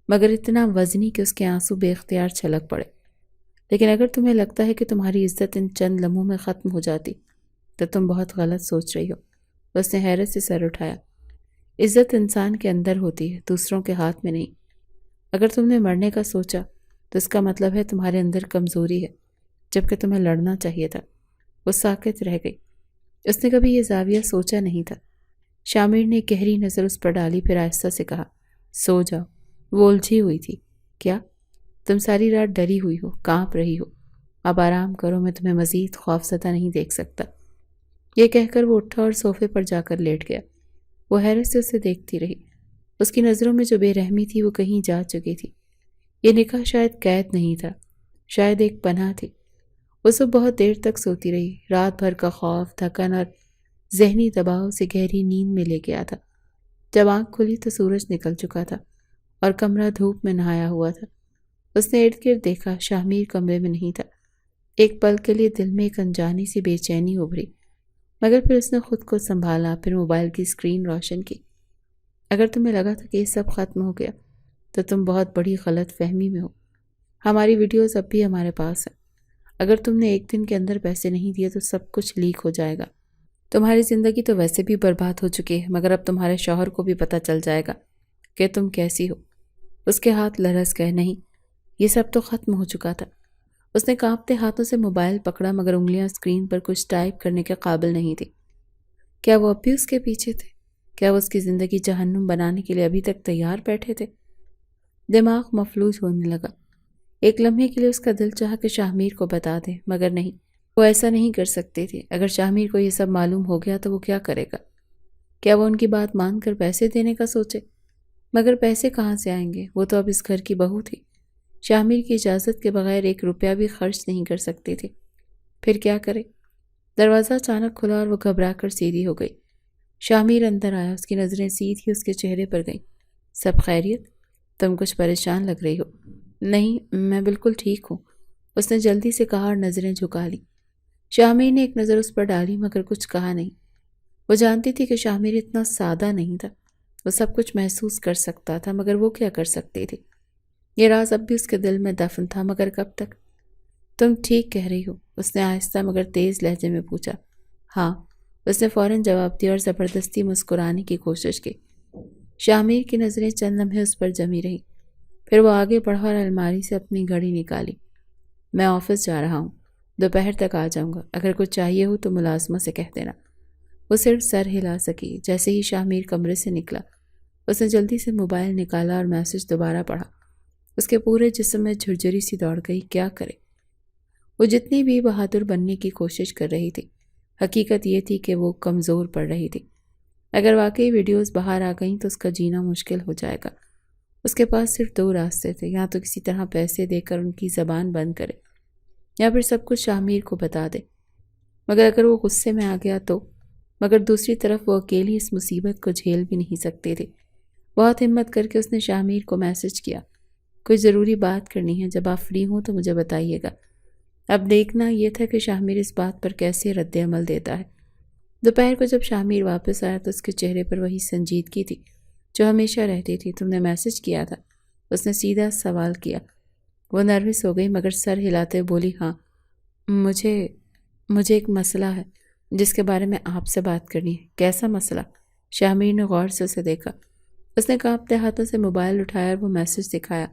مگر اتنا وزنی کہ اس کے آنسو بے اختیار چھلک پڑے۔ لیکن اگر تمہیں لگتا ہے کہ تمہاری عزت ان چند لمحوں میں ختم ہو جاتی تو تم بہت غلط سوچ رہی ہو۔ اس نے حیرت سے سر اٹھایا۔ عزت انسان کے اندر ہوتی ہے، دوسروں کے ہاتھ میں نہیں۔ اگر تم نے مرنے کا سوچا تو اس کا مطلب ہے تمہارے اندر کمزوری ہے، جبکہ تمہیں لڑنا چاہیے تھا۔ وہ ساکت رہ گئی۔ اس نے کبھی یہ زاویہ سوچا نہیں تھا۔ شاہمیر نے گہری نظر اس پر ڈالی، پھر آہستہ سے کہا، سو جاؤ۔ وہ الجھی ہوئی تھی۔ کیا؟ تم ساری رات ڈری ہوئی ہو، کانپ رہی ہو۔ اب آرام کرو، میں تمہیں مزید خوفزدہ نہیں دیکھ سکتا۔ یہ کہہ کر وہ اٹھا اور صوفے پر جا کر لیٹ گیا۔ وہ حیرت سے اسے دیکھتی رہی۔ اس کی نظروں میں جو بے رحمی تھی وہ کہیں جا چکی تھی۔ یہ نکاح شاید قید نہیں تھا، شاید ایک پناہ تھی۔ وہ صبح بہت دیر تک سوتی رہی۔ رات بھر کا خوف، تھکن اور ذہنی دباؤ سے گہری نیند میں لے گیا تھا۔ جب آنکھ کھلی تو سورج نکل چکا تھا اور کمرہ دھوپ میں نہایا ہوا تھا۔ اس نے ارد گرد دیکھا، شاہمیر کمرے میں نہیں تھا۔ ایک پل کے لیے دل میں ایک انجانی سی بے چینی ابھری، مگر پھر اس نے خود کو سنبھالا، پھر موبائل کی اسکرین روشن کی۔ اگر تمہیں لگا تھا کہ یہ سب ختم ہو گیا تو تم بہت بڑی غلط فہمی میں ہو۔ ہماری ویڈیوز اب بھی ہمارے پاس ہیں۔ اگر تم نے ایک دن کے اندر پیسے نہیں دیے تو سب کچھ لیک ہو جائے گا۔ تمہاری زندگی تو ویسے بھی برباد ہو چکی ہے، مگر اب تمہارے شوہر کو بھی پتہ چل جائے گا کہ تم کیسی ہو۔ اس کے ہاتھ لرز گئے۔ نہیں، یہ سب تو ختم ہو چکا تھا۔ اس نے کانپتے ہاتھوں سے موبائل پکڑا مگر انگلیاں اسکرین پر کچھ ٹائپ کرنے کے قابل نہیں تھی۔ کیا وہ اب بھی اس کے پیچھے تھے؟ کیا وہ اس کی زندگی جہنم بنانے کے لیے ابھی تک تیار بیٹھے تھے؟ دماغ مفلوج ہونے لگا۔ ایک لمحے کے لیے اس کا دل چاہا کہ شاہمیر کو بتا دے، مگر نہیں، وہ ایسا نہیں کر سکتی تھی۔ اگر شاہمیر کو یہ سب معلوم ہو گیا تو وہ کیا کرے گا؟ کیا وہ ان کی بات مان کر پیسے دینے کا سوچے؟ مگر پیسے کہاں سے آئیں گے؟ وہ تو اب اس گھر کی بہو تھی۔ شاہمیر کی اجازت کے بغیر ایک روپیہ بھی خرچ نہیں کر سکتی تھی۔ پھر کیا کرے؟ دروازہ اچانک کھلا اور وہ گھبرا کر سیدھی ہو گئی۔ شاہمیر اندر آیا۔ اس کی نظریں سیدھی اس کے چہرے پر گئیں۔ سب خیریت؟ تم کچھ پریشان لگ رہی ہو۔ نہیں، میں بالکل ٹھیک ہوں، اس نے جلدی سے کہا اور نظریں جھکا لی۔ شاہمیر نے ایک نظر اس پر ڈالی مگر کچھ کہا نہیں۔ وہ جانتی تھی کہ شاہمیر اتنا سادہ نہیں تھا۔ وہ سب کچھ محسوس کر سکتا تھا مگر وہ کیا کر سکتی تھی؟ یہ راز اب بھی اس کے دل میں دفن تھا، مگر کب تک؟ تم ٹھیک کہہ رہی ہو، اس نے آہستہ مگر تیز لہجے میں پوچھا۔ ہاں، اس نے فوراً جواب دیا اور زبردستی مسکرانے کی کوشش کی۔ شاہمیر کی نظریں چند لمحے اس پر جمی رہیں، پھر وہ آگے بڑھا اور الماری سے اپنی گھڑی نکالی۔ میں آفس جا رہا ہوں، دوپہر تک آ جاؤں گا، اگر کچھ چاہیے ہو تو ملازمہ سے کہہ دینا۔ وہ صرف سر ہلا سکی۔ جیسے ہی شاہمیر کمرے سے نکلا، اس نے جلدی سے موبائل نکالا اور میسج دوبارہ پڑھا۔ اس کے پورے جسم میں جھرجھری سی دوڑ گئی۔ کیا کرے؟ وہ جتنی بھی بہادر بننے کی کوشش کر رہی تھی، حقیقت یہ تھی کہ وہ کمزور پڑ رہی تھی۔ اگر واقعی ویڈیوز باہر آ گئیں تو اس کا جینا مشکل ہو جائے گا۔ اس کے پاس صرف 2 راستے تھے، یا تو کسی طرح پیسے دے کر ان کی زبان بند کرے یا پھر سب کچھ شاہ میر کو بتا دے۔ مگر اگر وہ غصے میں آ گیا تو؟ مگر دوسری طرف وہ اکیلی اس مصیبت کو جھیل بھی نہیں سکتی تھی۔ بہت ہمت کر کے اس نے شاہ میر کو میسج کیا، کوئی ضروری بات کرنی ہے، جب آپ فری ہوں تو مجھے بتائیے گا۔ اب دیکھنا یہ تھا کہ شاہ میر اس بات پر کیسے رد عمل دیتا ہے۔ دوپہر کو جب شاہ میر واپس آیا تو اس کے چہرے پر وہی سنجیدگی تھی جو ہمیشہ رہتی تھی۔ تم نے میسج کیا تھا؟ اس نے سیدھا سوال کیا۔ وہ نروس ہو گئی مگر سر ہلاتے بولی، ہاں، مجھے ایک مسئلہ ہے جس کے بارے میں آپ سے بات کرنی ہے۔ کیسا مسئلہ؟ شاہ میر نے غور سے اسے دیکھا۔ اس نے کانپتے ہاتھوں سے موبائل اٹھایا اور وہ میسج دکھایا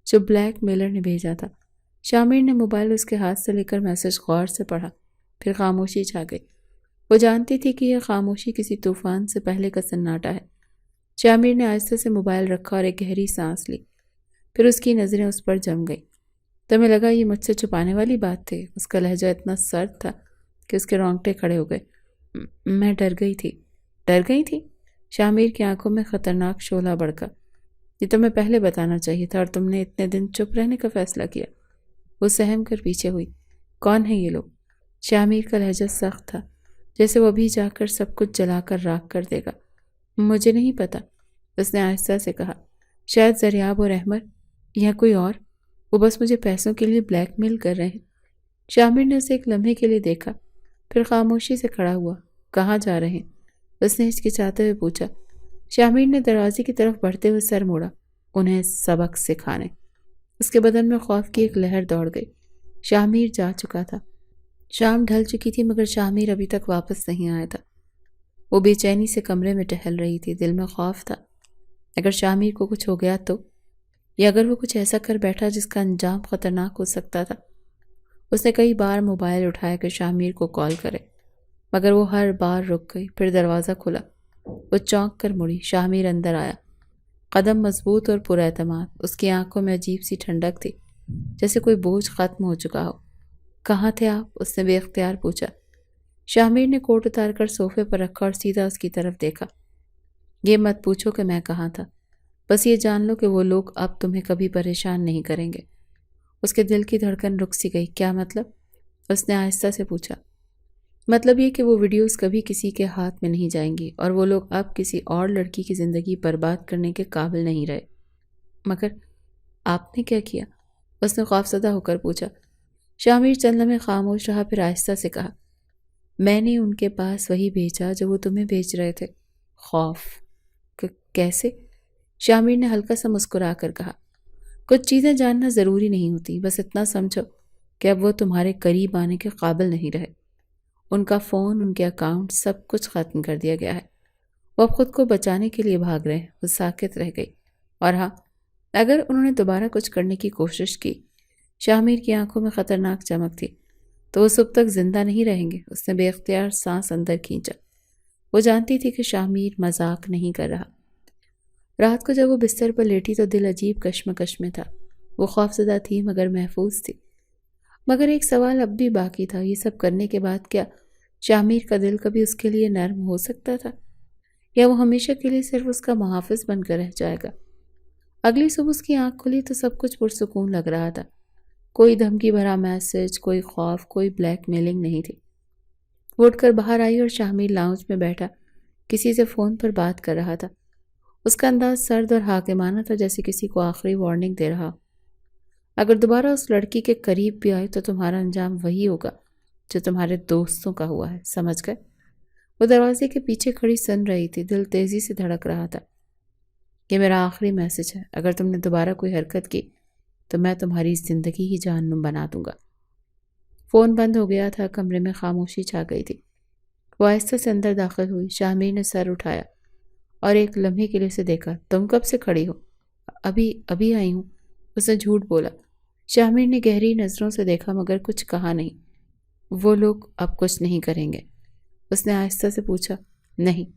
جو بلیک میلر نے بھیجا تھا۔ شاہ میر نے موبائل اس کے ہاتھ سے لے کر میسج غور سے پڑھا، پھر خاموشی چھا گئی۔ وہ جانتی تھی کہ یہ خاموشی کسی طوفان سے پہلے کا سناٹا ہے۔ شاہ میر نے آہستہ سے موبائل رکھا اور ایک گہری سانس لی، پھر اس کی نظریں اس پر جم گئی۔ تمہیں لگا یہ مجھ سے چھپانے والی بات تھی؟ اس کا لہجہ اتنا سرد تھا کہ اس کے رونگٹے کھڑے ہو گئے۔ میں ڈر گئی تھی۔ ڈر گئی تھی؟ شاہ میر کی آنکھوں میں خطرناک شعلہ بڑکا۔ یہ تمہیں پہلے بتانا چاہیے تھا اور تم نے اتنے دن چپ رہنے کا فیصلہ کیا۔ وہ سہم کر پیچھے ہوئی۔ کون ہیں یہ لوگ؟ شاہ میر کا لہجہ سخت تھا، جیسے وہ ابھی جا کر سب کچھ جلا کر راکھ کر دے گا۔ مجھے نہیں پتا، اس نے آہستہ سے کہا۔ شاید زریاب اور احمد یا کوئی اور، وہ بس مجھے پیسوں کے لیے بلیک میل کر رہے ہیں۔ شاہ میر نے اسے ایک لمحے کے لیے دیکھا، پھر خاموشی سے کھڑا ہوا۔ کہاں جا رہے ہیں؟ اس نے ہچکچاتے ہوئے پوچھا۔ شاہ میر نے دروازے کی طرف بڑھتے ہوئے سر موڑا۔ انہیں سبق سکھانے۔ اس کے بدن میں خوف کی ایک لہر دوڑ گئی۔ شاہ میر جا چکا تھا۔ شام ڈھل چکی تھی مگر شاہ میر ابھی تک واپس نہیں آیا تھا۔ وہ بے چینی سے کمرے میں ٹہل رہی تھی، دل میں خوف تھا۔ اگر شاہ میر کو کچھ ہو گیا تو، یا اگر وہ کچھ ایسا کر بیٹھا جس کا انجام خطرناک ہو سکتا تھا۔ اس نے کئی بار موبائل اٹھایا کہ شاہ میر کو کال کرے، مگر وہ ہر بار رک گئی۔ پھر دروازہ کھلا، وہ چونک کر مڑی۔ شاہ میر اندر آیا، قدم مضبوط اور پراعتماد۔ اس کی آنکھوں میں عجیب سی ٹھنڈک تھی، جیسے کوئی بوجھ ختم ہو چکا ہو۔ کہاں تھے آپ؟ اس نے بے اختیار پوچھا۔ شاہ میر نے کوٹ اتار کر صوفے پر رکھا اور سیدھا اس کی طرف دیکھا۔ یہ مت پوچھو کہ میں کہاں تھا، بس یہ جان لو کہ وہ لوگ اب تمہیں کبھی پریشان نہیں کریں گے۔ اس کے دل کی دھڑکن رک سی گئی۔ کیا مطلب؟ اس نے آہستہ سے پوچھا۔ مطلب یہ کہ وہ ویڈیوز کبھی کسی کے ہاتھ میں نہیں جائیں گی اور وہ لوگ اب کسی اور لڑکی کی زندگی برباد کرنے کے قابل نہیں رہے۔ مگر آپ نے کیا کیا؟ اس نے خوفزدہ ہو کر پوچھا۔ شاہ میر چند لمحے خاموش رہا، پھر آہستہ سے کہا، میں نے ان کے پاس وہی بھیجا جو وہ تمہیں بھیج رہے تھے۔ خوف؟ کیسے؟ شاہ میر نے ہلکا سا مسکرا کر کہا، کچھ چیزیں جاننا ضروری نہیں ہوتی، بس اتنا سمجھو کہ اب وہ تمہارے قریب آنے کے قابل نہیں رہے۔ ان کا فون، ان کے اکاؤنٹ، سب کچھ ختم کر دیا گیا ہے۔ وہ اب خود کو بچانے کے لیے بھاگ رہے ہیں۔ وہ ساکت رہ گئی۔ اور ہاں، اگر انہوں نے دوبارہ کچھ کرنے کی کوشش کی، شاہ میر کی آنکھوں میں خطرناک چمک تھی، تو وہ صبح تک زندہ نہیں رہیں گے۔ اس نے بے اختیار سانس اندر کھینچا۔ وہ جانتی تھی کہ شاہ میر مذاق نہیں کر رہا۔ رات کو جب وہ بستر پر لیٹی تو دل عجیب کشمکش میں تھا۔ وہ خوفزدہ تھی مگر محفوظ تھی۔ مگر ایک سوال اب بھی باقی تھا، یہ سب کرنے کے بعد کیا شاہ میر کا دل کبھی اس کے لیے نرم ہو سکتا تھا، یا وہ ہمیشہ کے لیے صرف اس کا محافظ بن کر رہ جائے گا؟ اگلی صبح اس کی آنکھ کھلی تو سب کچھ پرسکون لگ رہا تھا۔ کوئی دھمکی بھرا میسج، کوئی خوف، کوئی بلیک میلنگ نہیں تھی۔ وہ اٹھ کر باہر آئی اور شاہ میر لاؤنج میں بیٹھا کسی سے فون پر بات کر رہا تھا۔ اس کا انداز سرد اور حاکمانہ تھا، جیسے کسی کو آخری وارننگ دے رہا۔ اگر دوبارہ اس لڑکی کے قریب بھی آئے تو تمہارا انجام وہی ہوگا جو تمہارے دوستوں کا ہوا ہے، سمجھ گئے؟ وہ دروازے کے پیچھے کھڑی سن رہی تھی، دل تیزی سے دھڑک رہا تھا۔ یہ میرا آخری میسج ہے، اگر تم نے دوبارہ کوئی حرکت کی تو میں تمہاری زندگی ہی جہنم بنا دوں گا۔ فون بند ہو گیا تھا، کمرے میں خاموشی چھا گئی تھی۔ وہ آہستہ سے اندر داخل ہوئی۔ شاہ میر نے سر اٹھایا اور ایک لمحے کے لیے اسے دیکھا۔ تم کب سے کھڑی ہو؟ ابھی آئی ہوں، اس نے جھوٹ بولا۔ شاہ میر نے گہری نظروں سے دیکھا مگر کچھ کہا نہیں۔ وہ لوگ اب کچھ نہیں کریں گے؟ اس نے آہستہ سے پوچھا۔ نہیں،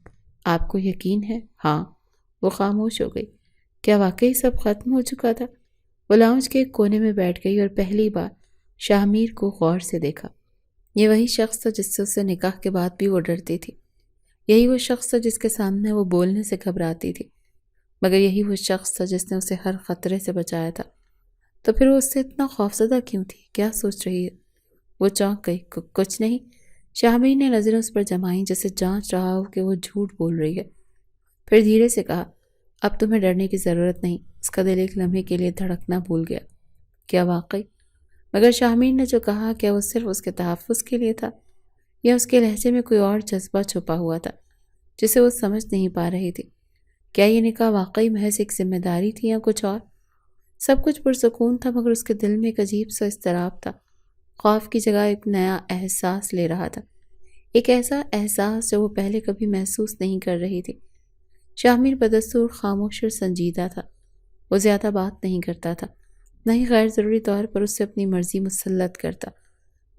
آپ کو یقین ہے؟ ہاں۔ وہ خاموش ہو گئی۔ کیا واقعی سب ختم ہو چکا تھا؟ وہ لاؤنج کے ایک کونے میں بیٹھ گئی اور پہلی بار شاہ میر کو غور سے دیکھا۔ یہ وہی شخص تھا جس سے اس سے نکاح کے بعد بھی وہ ڈرتی تھی۔ یہی وہ شخص تھا جس کے سامنے وہ بولنے سے گھبراتی تھی، مگر یہی وہ شخص تھا جس نے اسے ہر خطرے سے بچایا تھا۔ تو پھر وہ اس سے اتنا خوفزدہ کیوں تھی؟ کیا سوچ رہی ہے؟ وہ چونک گئی۔ کچھ نہیں۔ شاہمیر نے نظریں اس پر جمائیں جیسے جانچ رہا ہو کہ وہ جھوٹ بول رہی ہے۔ پھر دھیرے سے کہا، اب تمہیں ڈرنے کی ضرورت نہیں۔ اس کا دل ایک لمحے کے لیے دھڑکنا بھول گیا۔ کیا واقعی؟ مگر شاہمیر نے جو کہا، کیا وہ صرف اس کے تحفظ کے لیے تھا، یا اس کے لہجے میں کوئی اور جذبہ چھپا ہوا تھا جسے وہ سمجھ نہیں پا رہی تھی؟ کیا یہ نکاح واقعی محض ایک ذمہ داری تھی یا کچھ اور؟ سب کچھ پرسکون تھا، مگر اس کے دل میں ایک عجیب سا اضطراب تھا۔ خوف کی جگہ ایک نیا احساس لے رہا تھا، ایک ایسا احساس جو وہ پہلے کبھی محسوس نہیں کر رہی تھی۔ شاہمیر بدستور خاموش اور سنجیدہ تھا۔ وہ زیادہ بات نہیں کرتا تھا، نہ ہی غیر ضروری طور پر اس سے اپنی مرضی مسلط کرتا،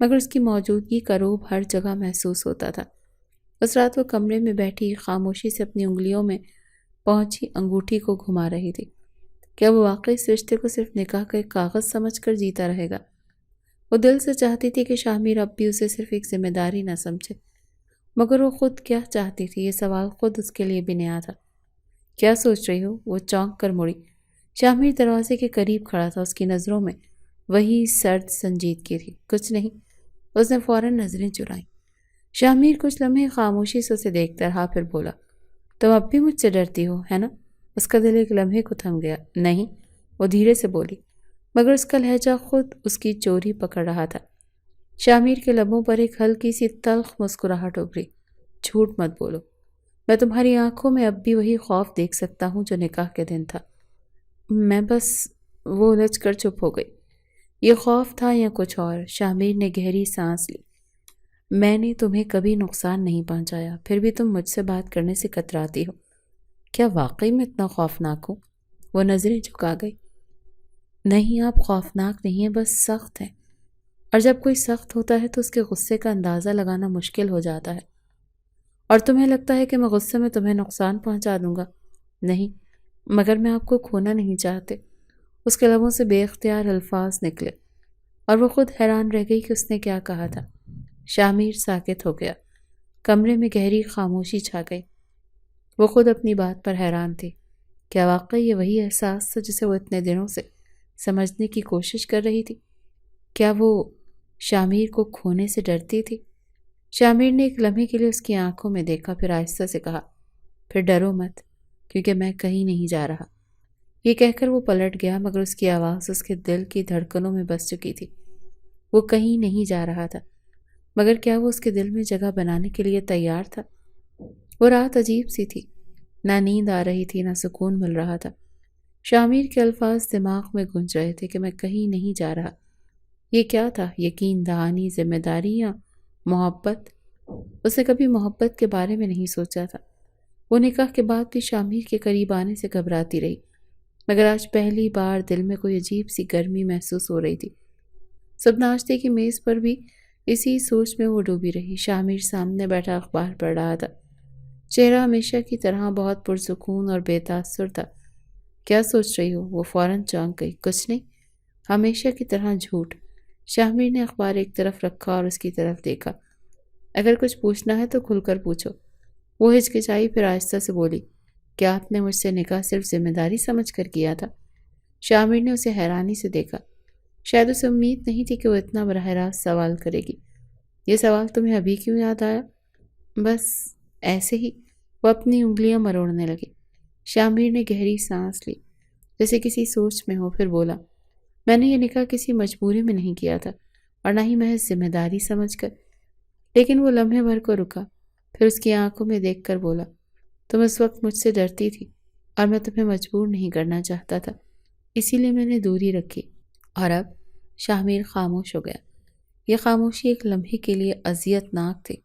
مگر اس کی موجودگی کا روب ہر جگہ محسوس ہوتا تھا۔ اس رات وہ کمرے میں بیٹھی خاموشی سے اپنی انگلیوں میں پہنچی انگوٹھی کو گھما رہی تھی۔ کیا وہ واقعی اس رشتے کو صرف نکاح کا ایک کاغذ سمجھ کر جیتا رہے گا؟ وہ دل سے چاہتی تھی کہ شاہمیر اب بھی اسے صرف ایک ذمہ داری نہ سمجھے، مگر وہ خود کیا چاہتی تھی، یہ سوال خود اس کے لیے بھی نیا تھا۔ کیا سوچ رہی ہو؟ وہ چونک کر مڑی۔ شاہمیر دروازے کے قریب کھڑا تھا، اس کی نظروں میں وہی سرد سنجیدگی تھی۔ کچھ نہیں، اس نے فوراً نظریں چرائیں۔ شاہمیر کچھ لمحے خاموشی سے اسے دیکھتا رہا، پھر بولا، تم اب بھی مجھ سے ڈرتی ہو، ہے نا؟ اس کا دل ایک لمحے کو تھم گیا۔ نہیں، وہ دھیرے سے بولی، مگر اس کا لہجہ خود اس کی چوری پکڑ رہا تھا۔ شاہمیر کے لبوں پر ایک ہلکی سی تلخ مسکراہٹ ابھری۔ جھوٹ مت بولو، میں تمہاری آنکھوں میں اب بھی وہی خوف دیکھ سکتا ہوں جو نکاح کے دن تھا۔ میں بس… وہ الجھ کر چپ ہو گئی۔ یہ خوف تھا یا کچھ اور؟ شاہمیر نے گہری سانس لی۔ میں نے تمہیں کبھی نقصان نہیں پہنچایا، پھر بھی تم مجھ سے بات کرنے سے کتراتی ہو۔ کیا واقعی میں اتنا خوفناک ہوں؟ وہ نظریں جھکا گئی۔ نہیں، آپ خوفناک نہیں ہیں، بس سخت ہیں، اور جب کوئی سخت ہوتا ہے تو اس کے غصے کا اندازہ لگانا مشکل ہو جاتا ہے۔ اور تمہیں لگتا ہے کہ میں غصے میں تمہیں نقصان پہنچا دوں گا؟ نہیں، مگر میں آپ کو کھونا نہیں چاہتے۔ اس کے لبوں سے بے اختیار الفاظ نکلے، اور وہ خود حیران رہ گئی کہ اس نے کیا کہا تھا۔ شاہمیر ساکت ہو گیا۔ کمرے میں گہری خاموشی چھا گئی۔ وہ خود اپنی بات پر حیران تھی۔ کیا واقعی یہ وہی احساس تھا جسے وہ اتنے دنوں سے سمجھنے کی کوشش کر رہی تھی؟ کیا وہ شاہمیر کو کھونے سے ڈرتی تھی؟ شاہمیر نے ایک لمحے کے لیے اس کی آنکھوں میں دیکھا، پھر آہستہ سے کہا، پھر ڈرو مت، کیونکہ میں کہیں نہیں جا رہا۔ یہ کہہ کر وہ پلٹ گیا، مگر اس کی آواز اس کے دل کی دھڑکنوں میں بس چکی تھی۔ وہ کہیں نہیں جا رہا تھا، مگر کیا وہ اس کے دل میں جگہ بنانے کے لیے تیار تھا؟ وہ رات عجیب سی تھی، نہ نیند آ رہی تھی، نہ سکون مل رہا تھا۔ شاہمیر کے الفاظ دماغ میں گونج رہے تھے کہ میں کہیں نہیں جا رہا۔ یہ کیا تھا؟ یقین دہانی، ذمہ داری، یا محبت؟ اس نے کبھی محبت کے بارے میں نہیں سوچا تھا۔ وہ نکاح کے بعد بھی شاہمیر کے قریب آنے سے گھبراتی رہی، مگر آج پہلی بار دل میں کوئی عجیب سی گرمی محسوس ہو رہی تھی۔ صبح ناشتے کی میز پر بھی اسی سوچ میں وہ ڈوبی رہی۔ شاہمیر سامنے بیٹھا اخبار پڑھ رہا تھا۔ چہرہ ہمیشہ کی طرح بہت پرسکون اور بے تاثر تھا۔ کیا سوچ رہی ہو؟ وہ فوراً چونک گئی۔ کچھ نہیں، ہمیشہ کی طرح جھوٹ۔ شاہمیر نے اخبار ایک طرف رکھا اور اس کی طرف دیکھا۔ اگر کچھ پوچھنا ہے تو کھل کر پوچھو۔ وہ ہچکچائی، پھر آہستہ سے بولی، کیا آپ نے مجھ سے نکاح صرف ذمہ داری سمجھ کر کیا تھا؟ شاہمیر نے اسے حیرانی سے دیکھا۔ شاید اسے امید نہیں تھی کہ وہ اتنا براہ راست سوال کرے گی۔ یہ سوال تمہیں ابھی کیوں یاد آیا؟ بس ایسے ہی۔ وہ اپنی انگلیاں مروڑنے لگی۔ شاہمیر نے گہری سانس لی، جیسے کسی سوچ میں ہو، پھر بولا، میں نے یہ نکاح کسی مجبوری میں نہیں کیا تھا، اور نہ ہی محض ذمہ داری سمجھ کر۔ لیکن وہ لمحے بھر کو رکا، پھر اس کی آنکھوں میں دیکھ کر بولا، تم اس وقت مجھ سے ڈرتی تھی، اور میں تمہیں مجبور نہیں کرنا چاہتا تھا، اسی لیے میں نے دوری رکھی۔ اور اب؟ شاہمیر خاموش ہو گیا۔ یہ خاموشی ایک لمحے کے لیے اذیت ناک تھی۔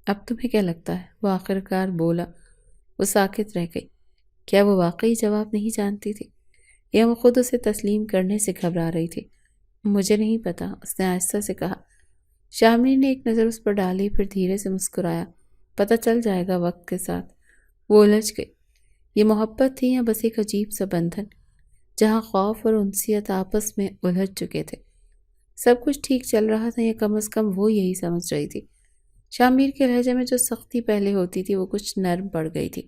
اب تمہیں کیا لگتا ہے؟ وہ آخرکار بولا۔ وہ ساکت رہ گئی۔ کیا وہ واقعی جواب نہیں جانتی تھی، یا وہ خود اسے تسلیم کرنے سے گھبرا رہی تھی؟ مجھے نہیں پتا، اس نے آہستہ سے کہا۔ شاہمیر نے ایک نظر اس پر ڈالی، پھر دھیرے سے مسکرایا۔ پتہ چل جائے گا وقت کے ساتھ۔ وہ الجھ گئی۔ یہ محبت تھی یا بس ایک عجیب سا بندھن، جہاں خوف اور انسیت آپس میں الجھ چکے تھے؟ سب کچھ ٹھیک چل رہا تھا، یا کم از کم وہ یہی سمجھ رہی تھی۔ شامیر کے لہجے میں جو سختی پہلے ہوتی تھی وہ کچھ نرم پڑ گئی تھی۔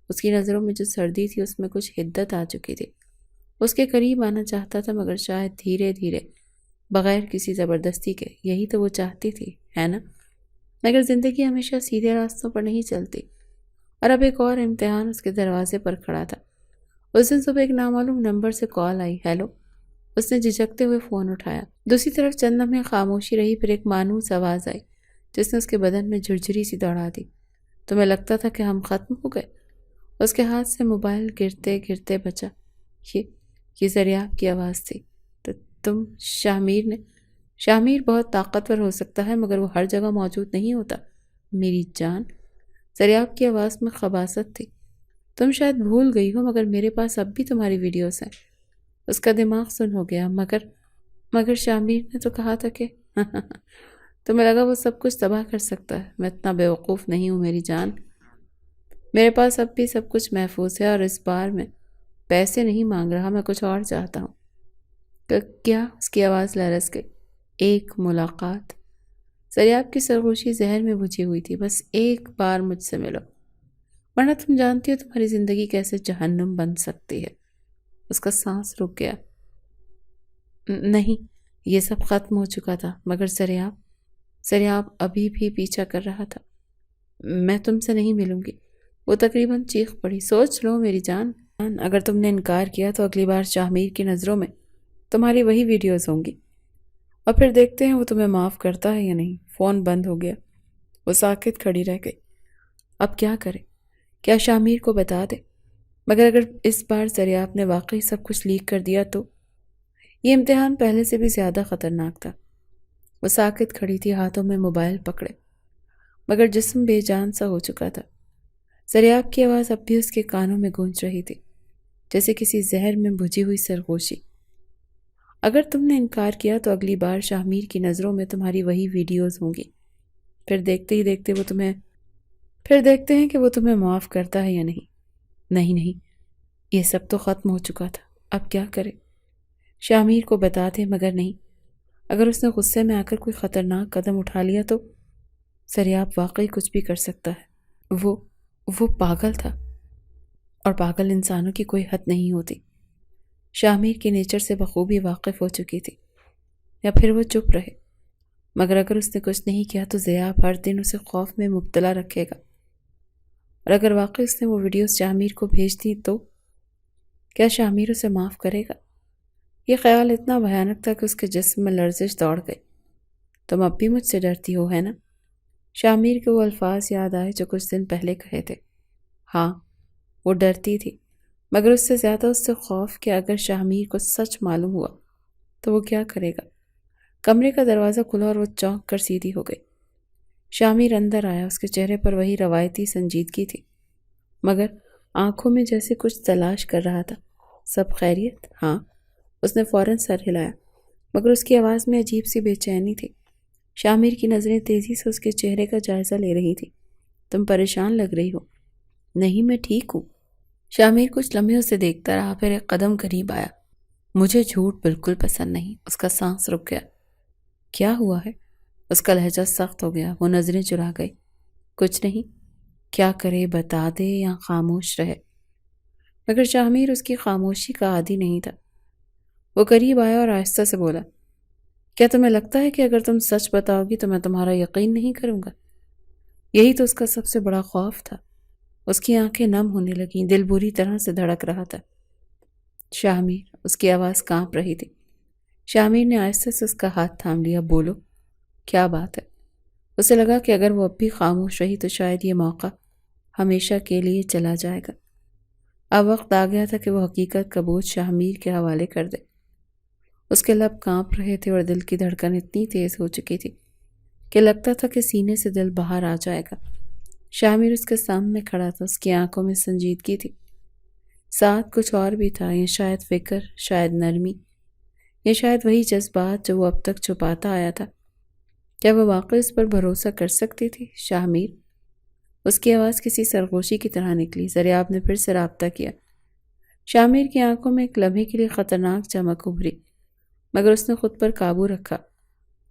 اس کی نظروں میں جو سردی تھی اس میں کچھ حدت آ چکی تھی۔ اس کے قریب آنا چاہتا تھا مگر شاید دھیرے دھیرے، بغیر کسی زبردستی کے۔ یہی تو وہ چاہتی تھی، ہے نا؟ مگر زندگی ہمیشہ سیدھے راستوں پر نہیں چلتی، اور اب ایک اور امتحان اس کے دروازے پر کھڑا تھا۔ اس دن صبح ایک نامعلوم نمبر سے کال آئی۔ ہیلو، اس نے جھجکتے ہوئے فون اٹھایا۔ دوسری طرف چند لمحے خاموشی رہی، پھر ایک مانوس آواز آئی جس نے اس کے بدن میں جھرجھری سی دوڑا دی۔ تمہیں لگتا تھا کہ ہم ختم ہو گئے؟ اس کے ہاتھ سے موبائل گرتے گرتے بچا۔ یہ زریاب کی آواز تھی۔ تم شامیر نے؟ شامیر بہت طاقتور ہو سکتا ہے مگر وہ ہر جگہ موجود نہیں ہوتا میری جان۔ زریاب کی آواز میں خباثت تھی۔ تم شاید بھول گئی ہو مگر میرے پاس اب بھی تمہاری ویڈیوز ہیں۔ اس کا دماغ سن ہو گیا۔ مگر شامیر نے تو کہا تھا کہ تمہیں لگا وہ سب کچھ تباہ کر سکتا ہے۔ میں اتنا بیوقوف نہیں ہوں میری جان۔ میرے پاس اب بھی سب کچھ محفوظ ہے، اور اس بار میں پیسے نہیں مانگ رہا، میں کچھ اور چاہتا ہوں۔ کیا؟ اس کی آواز لرز گئی۔ ایک ملاقات۔ زریاب کی سرگوشی زہر میں بجھی ہوئی تھی۔ بس ایک بار مجھ سے ملو، ورنہ تم جانتی ہو تمہاری زندگی کیسے جہنم بن سکتی ہے۔ اس کا سانس رک گیا۔ نہیں، یہ سب ختم ہو چکا تھا، مگر زریاب ابھی بھی پیچھا کر رہا تھا۔ میں تم سے نہیں ملوں گی۔ وہ تقریباً چیخ پڑی۔ سوچ لو میری جان، اگر تم نے انکار کیا تو اگلی بار شامیر کی نظروں میں تمہاری وہی ویڈیوز ہوں گی، اور پھر دیکھتے ہیں وہ تمہیں معاف کرتا ہے یا نہیں۔ فون بند ہو گیا۔ وہ ساکت کھڑی رہ گئی۔ اب کیا کرے؟ کیا شامیر کو بتا دے؟ مگر اگر اس بار زریاب نے واقعی سب کچھ لیک کر دیا تو یہ امتحان پہلے سے بھی زیادہ خطرناک تھا۔ وہ ساکت کھڑی تھی، ہاتھوں میں موبائل پکڑے، مگر جسم بے جان سا ہو چکا تھا۔ زریاب کی آواز اب بھی اس کے کانوں میں گونج رہی تھی، جیسے کسی زہر میں بجھی ہوئی سرگوشی۔ اگر تم نے انکار کیا تو اگلی بار شامیر کی نظروں میں تمہاری وہی ویڈیوز ہوں گی۔ پھر دیکھتے ہیں کہ وہ تمہیں معاف کرتا ہے یا نہیں۔ نہیں، یہ سب تو ختم ہو چکا تھا۔ اب کیا کرے؟ شامیر کو بتا دے، مگر نہیں، اگر اس نے غصے میں آ کر کوئی خطرناک قدم اٹھا لیا تو زریاب واقعی کچھ بھی کر سکتا ہے۔ وہ پاگل تھا، اور پاگل انسانوں کی کوئی حد نہیں ہوتی۔ شامیر کے نیچر سے بخوبی واقف ہو چکی تھی، یا پھر وہ چپ رہے۔ مگر اگر اس نے کچھ نہیں کیا تو زریاب ہر دن اسے خوف میں مبتلا رکھے گا، اور اگر واقعی اس نے وہ ویڈیوز شامیر کو بھیج دی تو کیا شامیر اسے معاف کرے گا؟ یہ خیال اتنا بھیانک تھا کہ اس کے جسم میں لرزش دوڑ گئی۔ تم اب بھی مجھ سے ڈرتی ہو، ہے نا؟ شامیر کے وہ الفاظ یاد آئے جو کچھ دن پہلے کہے تھے۔ ہاں، وہ ڈرتی تھی، مگر اس سے زیادہ اس سے خوف کہ اگر شامیر کو سچ معلوم ہوا تو وہ کیا کرے گا۔ کمرے کا دروازہ کھلا اور وہ چونک کر سیدھی ہو گئی۔ شامیر اندر آیا۔ اس کے چہرے پر وہی روایتی سنجیدگی تھی، مگر آنکھوں میں جیسے کچھ تلاش کر رہا تھا۔ سب خیریت؟ ہاں، اس نے فوراً سر ہلایا، مگر اس کی آواز میں عجیب سی بے چینی تھی۔ شامیر کی نظریں تیزی سے اس کے چہرے کا جائزہ لے رہی تھی۔ تم پریشان لگ رہی ہو۔ نہیں، میں ٹھیک ہوں۔ شامیر کچھ لمحے اسے دیکھتا رہا، پھر ایک قدم قریب آیا۔ مجھے جھوٹ بالکل پسند نہیں۔ اس کا سانس رک گیا۔ کیا ہوا ہے؟ اس کا لہجہ سخت ہو گیا۔ وہ نظریں چرا گئی۔ کچھ نہیں۔ کیا کرے؟ بتا دے یا خاموش رہے؟ مگر شامیر اس کی خاموشی کا عادی نہیں تھا۔ وہ قریب آیا اور آہستہ سے بولا، کیا تمہیں لگتا ہے کہ اگر تم سچ بتاؤ گی تو میں تمہارا یقین نہیں کروں گا؟ یہی تو اس کا سب سے بڑا خوف تھا۔ اس کی آنکھیں نم ہونے لگیں، دل بری طرح سے دھڑک رہا تھا۔ شامیر، اس کی آواز کانپ رہی تھی۔ شامیر نے آہستہ سے اس کا ہاتھ تھام لیا۔ بولو، کیا بات ہے؟ اسے لگا کہ اگر وہ اب بھی خاموش رہی تو شاید یہ موقع ہمیشہ کے لیے چلا جائے گا۔ اب وقت آ گیا تھا کہ وہ حقیقت کا بوجھ شامیر کے حوالے کر دے۔ اس کے لب کانپ رہے تھے اور دل کی دھڑکن اتنی تیز ہو چکی تھی کہ لگتا تھا کہ سینے سے دل باہر آ جائے گا۔ شامیر اس کے سامنے کھڑا تھا۔ اس کی آنکھوں میں سنجیدگی تھی، ساتھ کچھ اور بھی تھا، یا شاید فکر، شاید نرمی، یا شاید وہی جذبات جو وہ اب تک چھپاتا آیا تھا۔ کیا وہ واقعی اس پر بھروسہ کر سکتی تھی؟ شامیر، اس کی آواز کسی سرگوشی کی طرح نکلی۔ زریاب نے پھر سے رابطہ کیا۔ شامیر کی آنکھوں میں ایک لمحے کے لیے خطرناک چمک ابھری، مگر اس نے خود پر قابو رکھا۔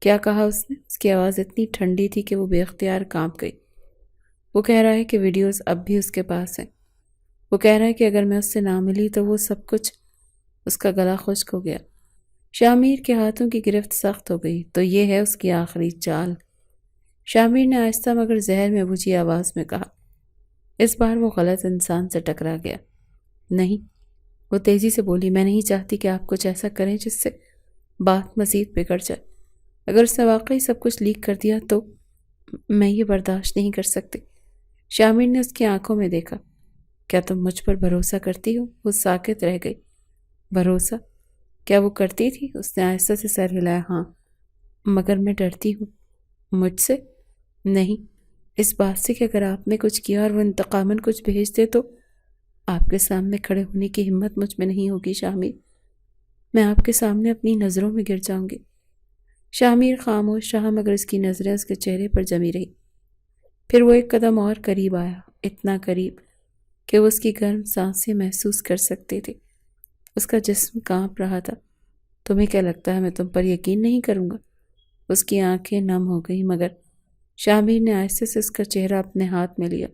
کیا کہا اس نے؟ اس کی آواز اتنی ٹھنڈی تھی کہ وہ بے اختیار کانپ گئی۔ وہ کہہ رہا ہے کہ ویڈیوز اب بھی اس کے پاس ہیں۔ وہ کہہ رہا ہے کہ اگر میں اس سے نہ ملی تو وہ سب کچھ۔ اس کا گلا خشک ہو گیا۔ شامیر کے ہاتھوں کی گرفت سخت ہو گئی۔ تو یہ ہے اس کی آخری چال؟ شامیر نے آہستہ مگر زہر میں بجھی آواز میں کہا۔ اس بار وہ غلط انسان سے ٹکرا گیا۔ نہیں، وہ تیزی سے بولی، میں نہیں چاہتی کہ آپ کچھ ایسا کریں جس سے بات مزید بگڑ جائے۔ اگر اس نے واقعی سب کچھ لیک کر دیا تو میں یہ برداشت نہیں کر سکتی۔ شامیر نے اس کی آنکھوں میں دیکھا۔ کیا تم مجھ پر بھروسہ کرتی ہو؟ وہ ساکت رہ گئی۔ بھروسہ؟ کیا وہ کرتی تھی؟ اس نے آہستہ سے سر ہلایا۔ ہاں، مگر میں ڈرتی ہوں۔ مجھ سے؟ نہیں، اس بات سے کہ اگر آپ نے کچھ کیا اور وہ انتقاماً کچھ بھیج دے تو آپ کے سامنے کھڑے ہونے کی ہمت مجھ میں نہیں ہوگی شامیر۔ میں آپ کے سامنے اپنی نظروں میں گر جاؤں گی۔ شامیر خاموش رہا مگر اس کی نظریں اس کے چہرے پر جمی رہی۔ پھر وہ ایک قدم اور قریب آیا، اتنا قریب کہ وہ اس کی گرم سانسیں محسوس کر سکتی تھی۔ اس کا جسم کانپ رہا تھا۔ تمہیں کیا لگتا ہے میں تم پر یقین نہیں کروں گا؟ اس کی آنکھیں نم ہو گئی مگر شامیر نے آہستہ سے اس کا چہرہ اپنے ہاتھ میں لیا۔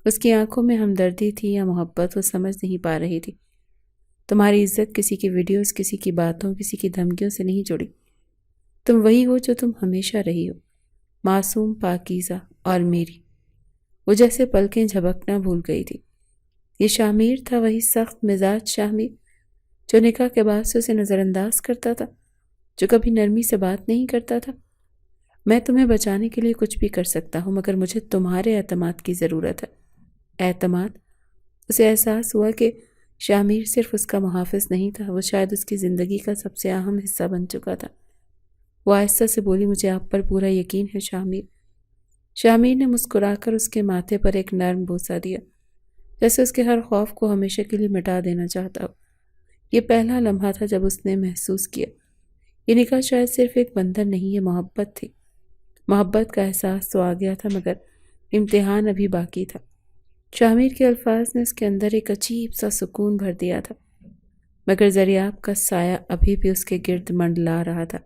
اس کی آنکھوں میں ہمدردی تھی یا محبت، وہ سمجھ نہیں پا رہی تھی۔ تمہاری عزت کسی کی ویڈیوز، کسی کی باتوں، کسی کی دھمکیوں سے نہیں جڑی۔ تم وہی ہو جو تم ہمیشہ رہی ہو، معصوم، پاکیزہ اور میری۔ وہ جیسے پلکیں جھپکنا بھول گئی تھی۔ یہ شامیر تھا، وہی سخت مزاج شامیر جو نکاح کے بعد سے اسے نظر انداز کرتا تھا، جو کبھی نرمی سے بات نہیں کرتا تھا۔ میں تمہیں بچانے کے لیے کچھ بھی کر سکتا ہوں مگر مجھے تمہارے اعتماد کی ضرورت ہے۔ اعتماد؟ اسے احساس ہوا کہ شامیر صرف اس کا محافظ نہیں تھا، وہ شاید اس کی زندگی کا سب سے اہم حصہ بن چکا تھا۔ وہ آہستہ سے بولی، مجھے آپ پر پورا یقین ہے شامیر۔ شامیر نے مسکرا کر اس کے ماتھے پر ایک نرم بوسہ دیا، جیسے اس کے ہر خوف کو ہمیشہ کے لیے مٹا دینا چاہتا ہو۔ یہ پہلا لمحہ تھا جب اس نے محسوس کیا یہ نکاح شاید صرف ایک بندھن نہیں، یہ محبت تھی۔ محبت کا احساس تو آ گیا تھا مگر امتحان ابھی باقی تھا۔ شامیر کے الفاظ نے اس کے اندر ایک عجیب سا سکون بھر دیا تھا مگر دریاب کا سایہ ابھی بھی اس کے گرد منڈلا رہا تھا۔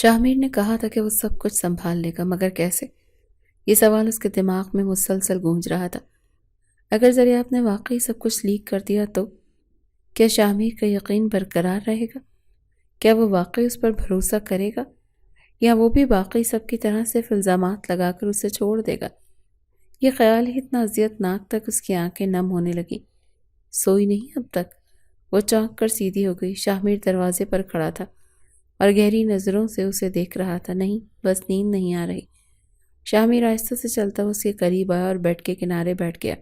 شامیر نے کہا تھا کہ وہ سب کچھ سنبھال لے گا مگر کیسے؟ یہ سوال اس کے دماغ میں مسلسل گونج رہا تھا۔ اگر دریاب نے واقعی سب کچھ لیک کر دیا تو کیا شامیر کا یقین برقرار رہے گا؟ کیا وہ واقعی اس پر بھروسہ کرے گا یا وہ بھی باقی سب کی طرح صرف الزامات لگا کر اسے چھوڑ دے گا؟ یہ خیال ہی اتنا اذیت ناک تک اس کی آنکھیں نم ہونے لگیں۔ سوئی نہیں اب تک؟ وہ چونک کر سیدھی ہو گئی۔ شامیر دروازے پر کھڑا تھا اور گہری نظروں سے اسے دیکھ رہا تھا۔ نہیں، بس نیند نہیں آ رہی۔ شامیر آہستہ سے چلتا ہوا اس کے قریب آیا اور بیڈ کے کنارے بیٹھ گیا۔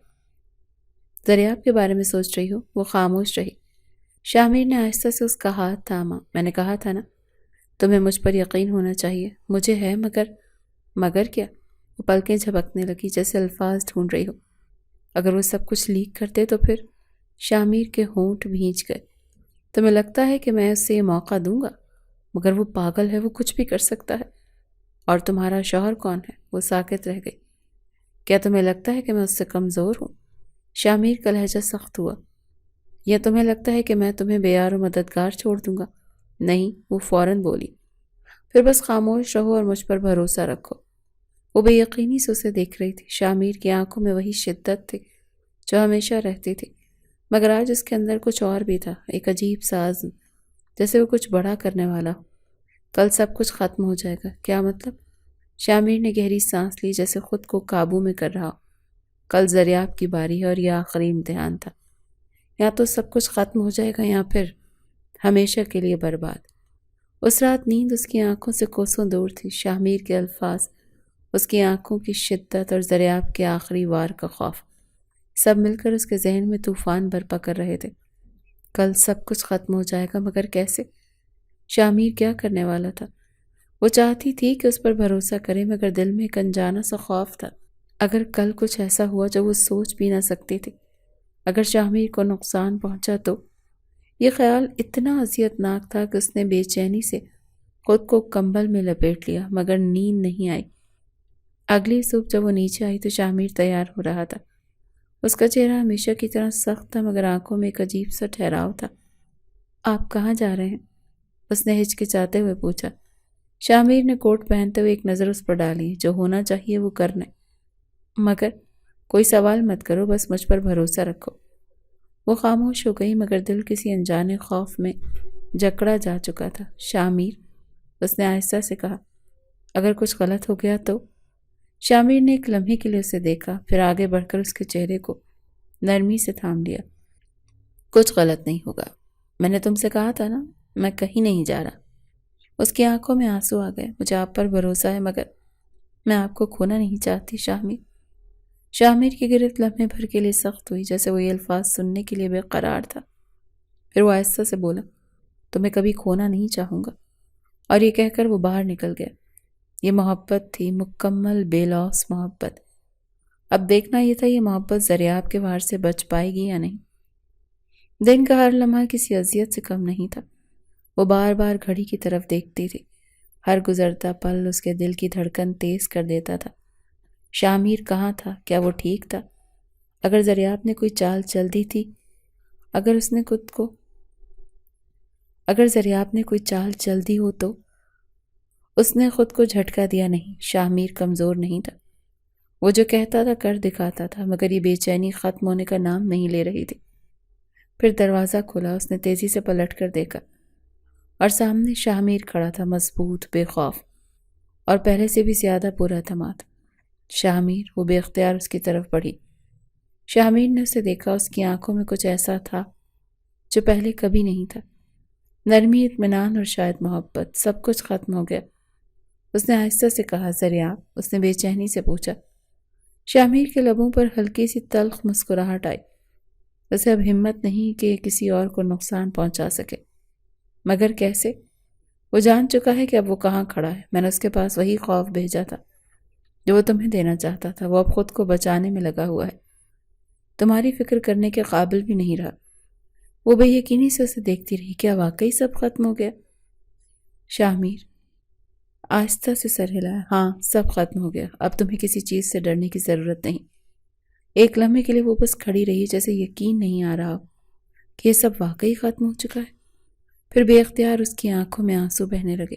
دریاب کے بارے میں سوچ رہی ہو؟ وہ خاموش رہی۔ شامیر نے آہستہ سے اس کا ہاتھ تھاما۔ میں نے کہا تھا نا تمہیں مجھ پر یقین ہونا چاہیے۔ مجھے ہے مگر کیا؟ وہ پلکیں جھپکنے لگی جیسے الفاظ ڈھونڈ رہی ہو۔ اگر وہ سب کچھ لیک کرتے تو پھر؟ شامیر کے ہونٹ بھینچ گئے۔ تمہیں لگتا ہے کہ میں اس سے یہ موقع دوں گا؟ مگر وہ پاگل ہے، وہ کچھ بھی کر سکتا ہے۔ اور تمہارا شوہر کون ہے؟ وہ ساکت رہ گئی۔ کیا تمہیں لگتا ہے کہ میں اس سے کمزور ہوں؟ شامیر کا لہجہ سخت ہوا۔ یا تمہیں لگتا ہے کہ میں تمہیں بے یار و مددگار چھوڑ دوں گا؟ نہیں، وہ فوراً بولی۔ پھر بس خاموش رہو اور مجھ پر بھروسہ رکھو۔ وہ بے یقینی سے اسے دیکھ رہی تھی۔ شامیر کی آنکھوں میں وہی شدت تھی جو ہمیشہ رہتی تھی مگر آج اس کے اندر کچھ اور بھی تھا، ایک عجیب سا عزم، جیسے وہ کچھ بڑا کرنے والا ہو۔ کل سب کچھ ختم ہو جائے گا؟ کیا مطلب؟ شامیر نے گہری سانس لی جیسے خود کو قابو میں کر رہا ہو۔ کل دریاب کی باری ہے اور یہ آخری امتحان تھا۔ یا تو سب کچھ ختم ہو جائے گا یا پھر ہمیشہ کے لیے برباد۔ اس رات نیند اس کی آنکھوں سے کوسوں دور تھی۔ شامیر کے الفاظ، اس کی آنکھوں کی شدت اور دریاب کے آخری وار کا خوف، سب مل کر اس کے ذہن میں طوفان برپا کر رہے تھے۔ کل سب کچھ ختم ہو جائے گا مگر کیسے؟ شامیر کیا کرنے والا تھا؟ وہ چاہتی تھی کہ اس پر بھروسہ کرے مگر دل میں ایک انجانا سا خوف تھا۔ اگر کل کچھ ایسا ہوا جو وہ سوچ بھی نہ سکتی تھی، اگر شامیر کو نقصان پہنچا تو؟ یہ خیال اتنا اذیت ناک تھا کہ اس نے بے چینی سے خود کو کمبل میں لپیٹ لیا مگر نیند نہیں آئی۔ اگلی صبح جب وہ نیچے آئی تو شامیر تیار ہو رہا تھا۔ اس کا چہرہ ہمیشہ کی طرح سخت تھا مگر آنکھوں میں ایک عجیب سا ٹھہراؤ تھا۔ آپ کہاں جا رہے ہیں؟ اس نے ہچکچاتے ہوئے پوچھا۔ شامیر نے کوٹ پہنتے ہوئے ایک نظر اس پر ڈالی۔ جو ہونا چاہیے وہ کرنا ہے، مگر کوئی سوال مت کرو، بس مجھ پر بھروسہ رکھو۔ وہ خاموش ہو گئی، مگر دل کسی انجانے خوف میں جکڑا جا چکا تھا۔ شامیر، اس نے آہستہ سے کہا، اگر کچھ غلط ہو گیا تو؟ شامیر نے ایک لمحے کے لیے اسے دیکھا، پھر آگے بڑھ کر اس کے چہرے کو نرمی سے تھام لیا۔ کچھ غلط نہیں ہوگا، میں نے تم سے کہا تھا نا، میں کہیں نہیں جا رہا۔ اس کی آنکھوں میں آنسو آ گئے۔ مجھے آپ پر بھروسہ ہے، مگر میں آپ کو کھونا نہیں چاہتی شامیر۔ شامیر کی گرفت لمحے بھر کے لیے سخت ہوئی، جیسے وہ یہ الفاظ سننے کے لیے بے قرار تھا۔ پھر وہ آہستہ سے بولا، تمہیں کبھی کھونا نہیں چاہوں گا، اور یہ کہہ کر وہ باہر نکل گیا۔ یہ محبت تھی، مکمل بے لوث محبت۔ اب دیکھنا یہ تھا یہ محبت زریاب کے وار سے بچ پائے گی یا نہیں۔ دن کا ہر لمحہ کسی اذیت سے کم نہیں تھا۔ وہ بار بار گھڑی کی طرف دیکھتی تھی، ہر گزرتا پل اس کے دل کی دھڑکن تیز کر دیتا تھا۔ شامیر کہاں تھا؟ کیا وہ ٹھیک تھا؟ اگر زریاب نے کوئی چال چل دی تھی، اگر زریاب نے کوئی چال چل دی ہو تو اس نے خود کو جھٹکا دیا نہیں۔ شامیر کمزور نہیں تھا، وہ جو کہتا تھا کر دکھاتا تھا، مگر یہ بے چینی ختم ہونے کا نام نہیں لے رہی تھی۔ پھر دروازہ کھلا، اس نے تیزی سے پلٹ کر دیکھا، اور سامنے شامیر کھڑا تھا، مضبوط، بے خوف، اور پہلے سے بھی زیادہ پر اعتماد۔ شامیر، وہ بے اختیار اس کی طرف بڑھی۔ شامیر نے اسے دیکھا، اس کی آنکھوں میں کچھ ایسا تھا جو پہلے کبھی نہیں تھا، نرمی، اطمینان اور شاید محبت۔ سب کچھ ختم ہو گیا۔ اس نے آہستہ سے کہا، زریاب؟ اس نے بے چینی سے پوچھا۔ شامیر کے لبوں پر ہلکی سی تلخ مسکراہٹ آئی۔ اسے اب ہمت نہیں کہ کسی اور کو نقصان پہنچا سکے، مگر کیسے؟ وہ جان چکا ہے کہ اب وہ کہاں کھڑا ہے۔ میں نے اس کے پاس وہی خوف بھیجا تھا جو وہ تمہیں دینا چاہتا تھا۔ وہ اب خود کو بچانے میں لگا ہوا ہے، تمہاری فکر کرنے کے قابل بھی نہیں رہا۔ وہ بے یقینی سے اسے دیکھتی رہی۔ کیا واقعی سب ختم ہو گیا؟ شامیر آہستہ سے سر ہلایا۔ ہاں، سب ختم ہو گیا، اب تمہیں کسی چیز سے ڈرنے کی ضرورت نہیں۔ ایک لمحے کے لیے وہ بس کھڑی رہی، جیسے یقین نہیں آ رہا ہو کہ یہ سب واقعی ختم ہو چکا ہے۔ پھر بے اختیار اس کی آنکھوں میں آنسو بہنے لگے۔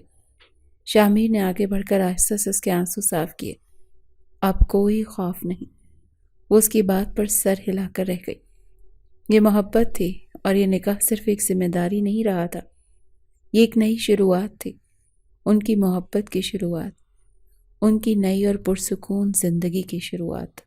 شامیر نے آگے بڑھ کر آہستہ سے اس کے آنسو صاف کیے۔ اب کوئی خوف نہیں۔ وہ اس کی بات پر سر ہلا کر رہ گئی۔ یہ محبت تھی، اور یہ نکاح صرف ایک ذمہ داری نہیں رہا تھا، یہ ایک نئی شروعات تھی، ان کی محبت کی شروعات، ان کی نئی اور پرسکون زندگی کی شروعات۔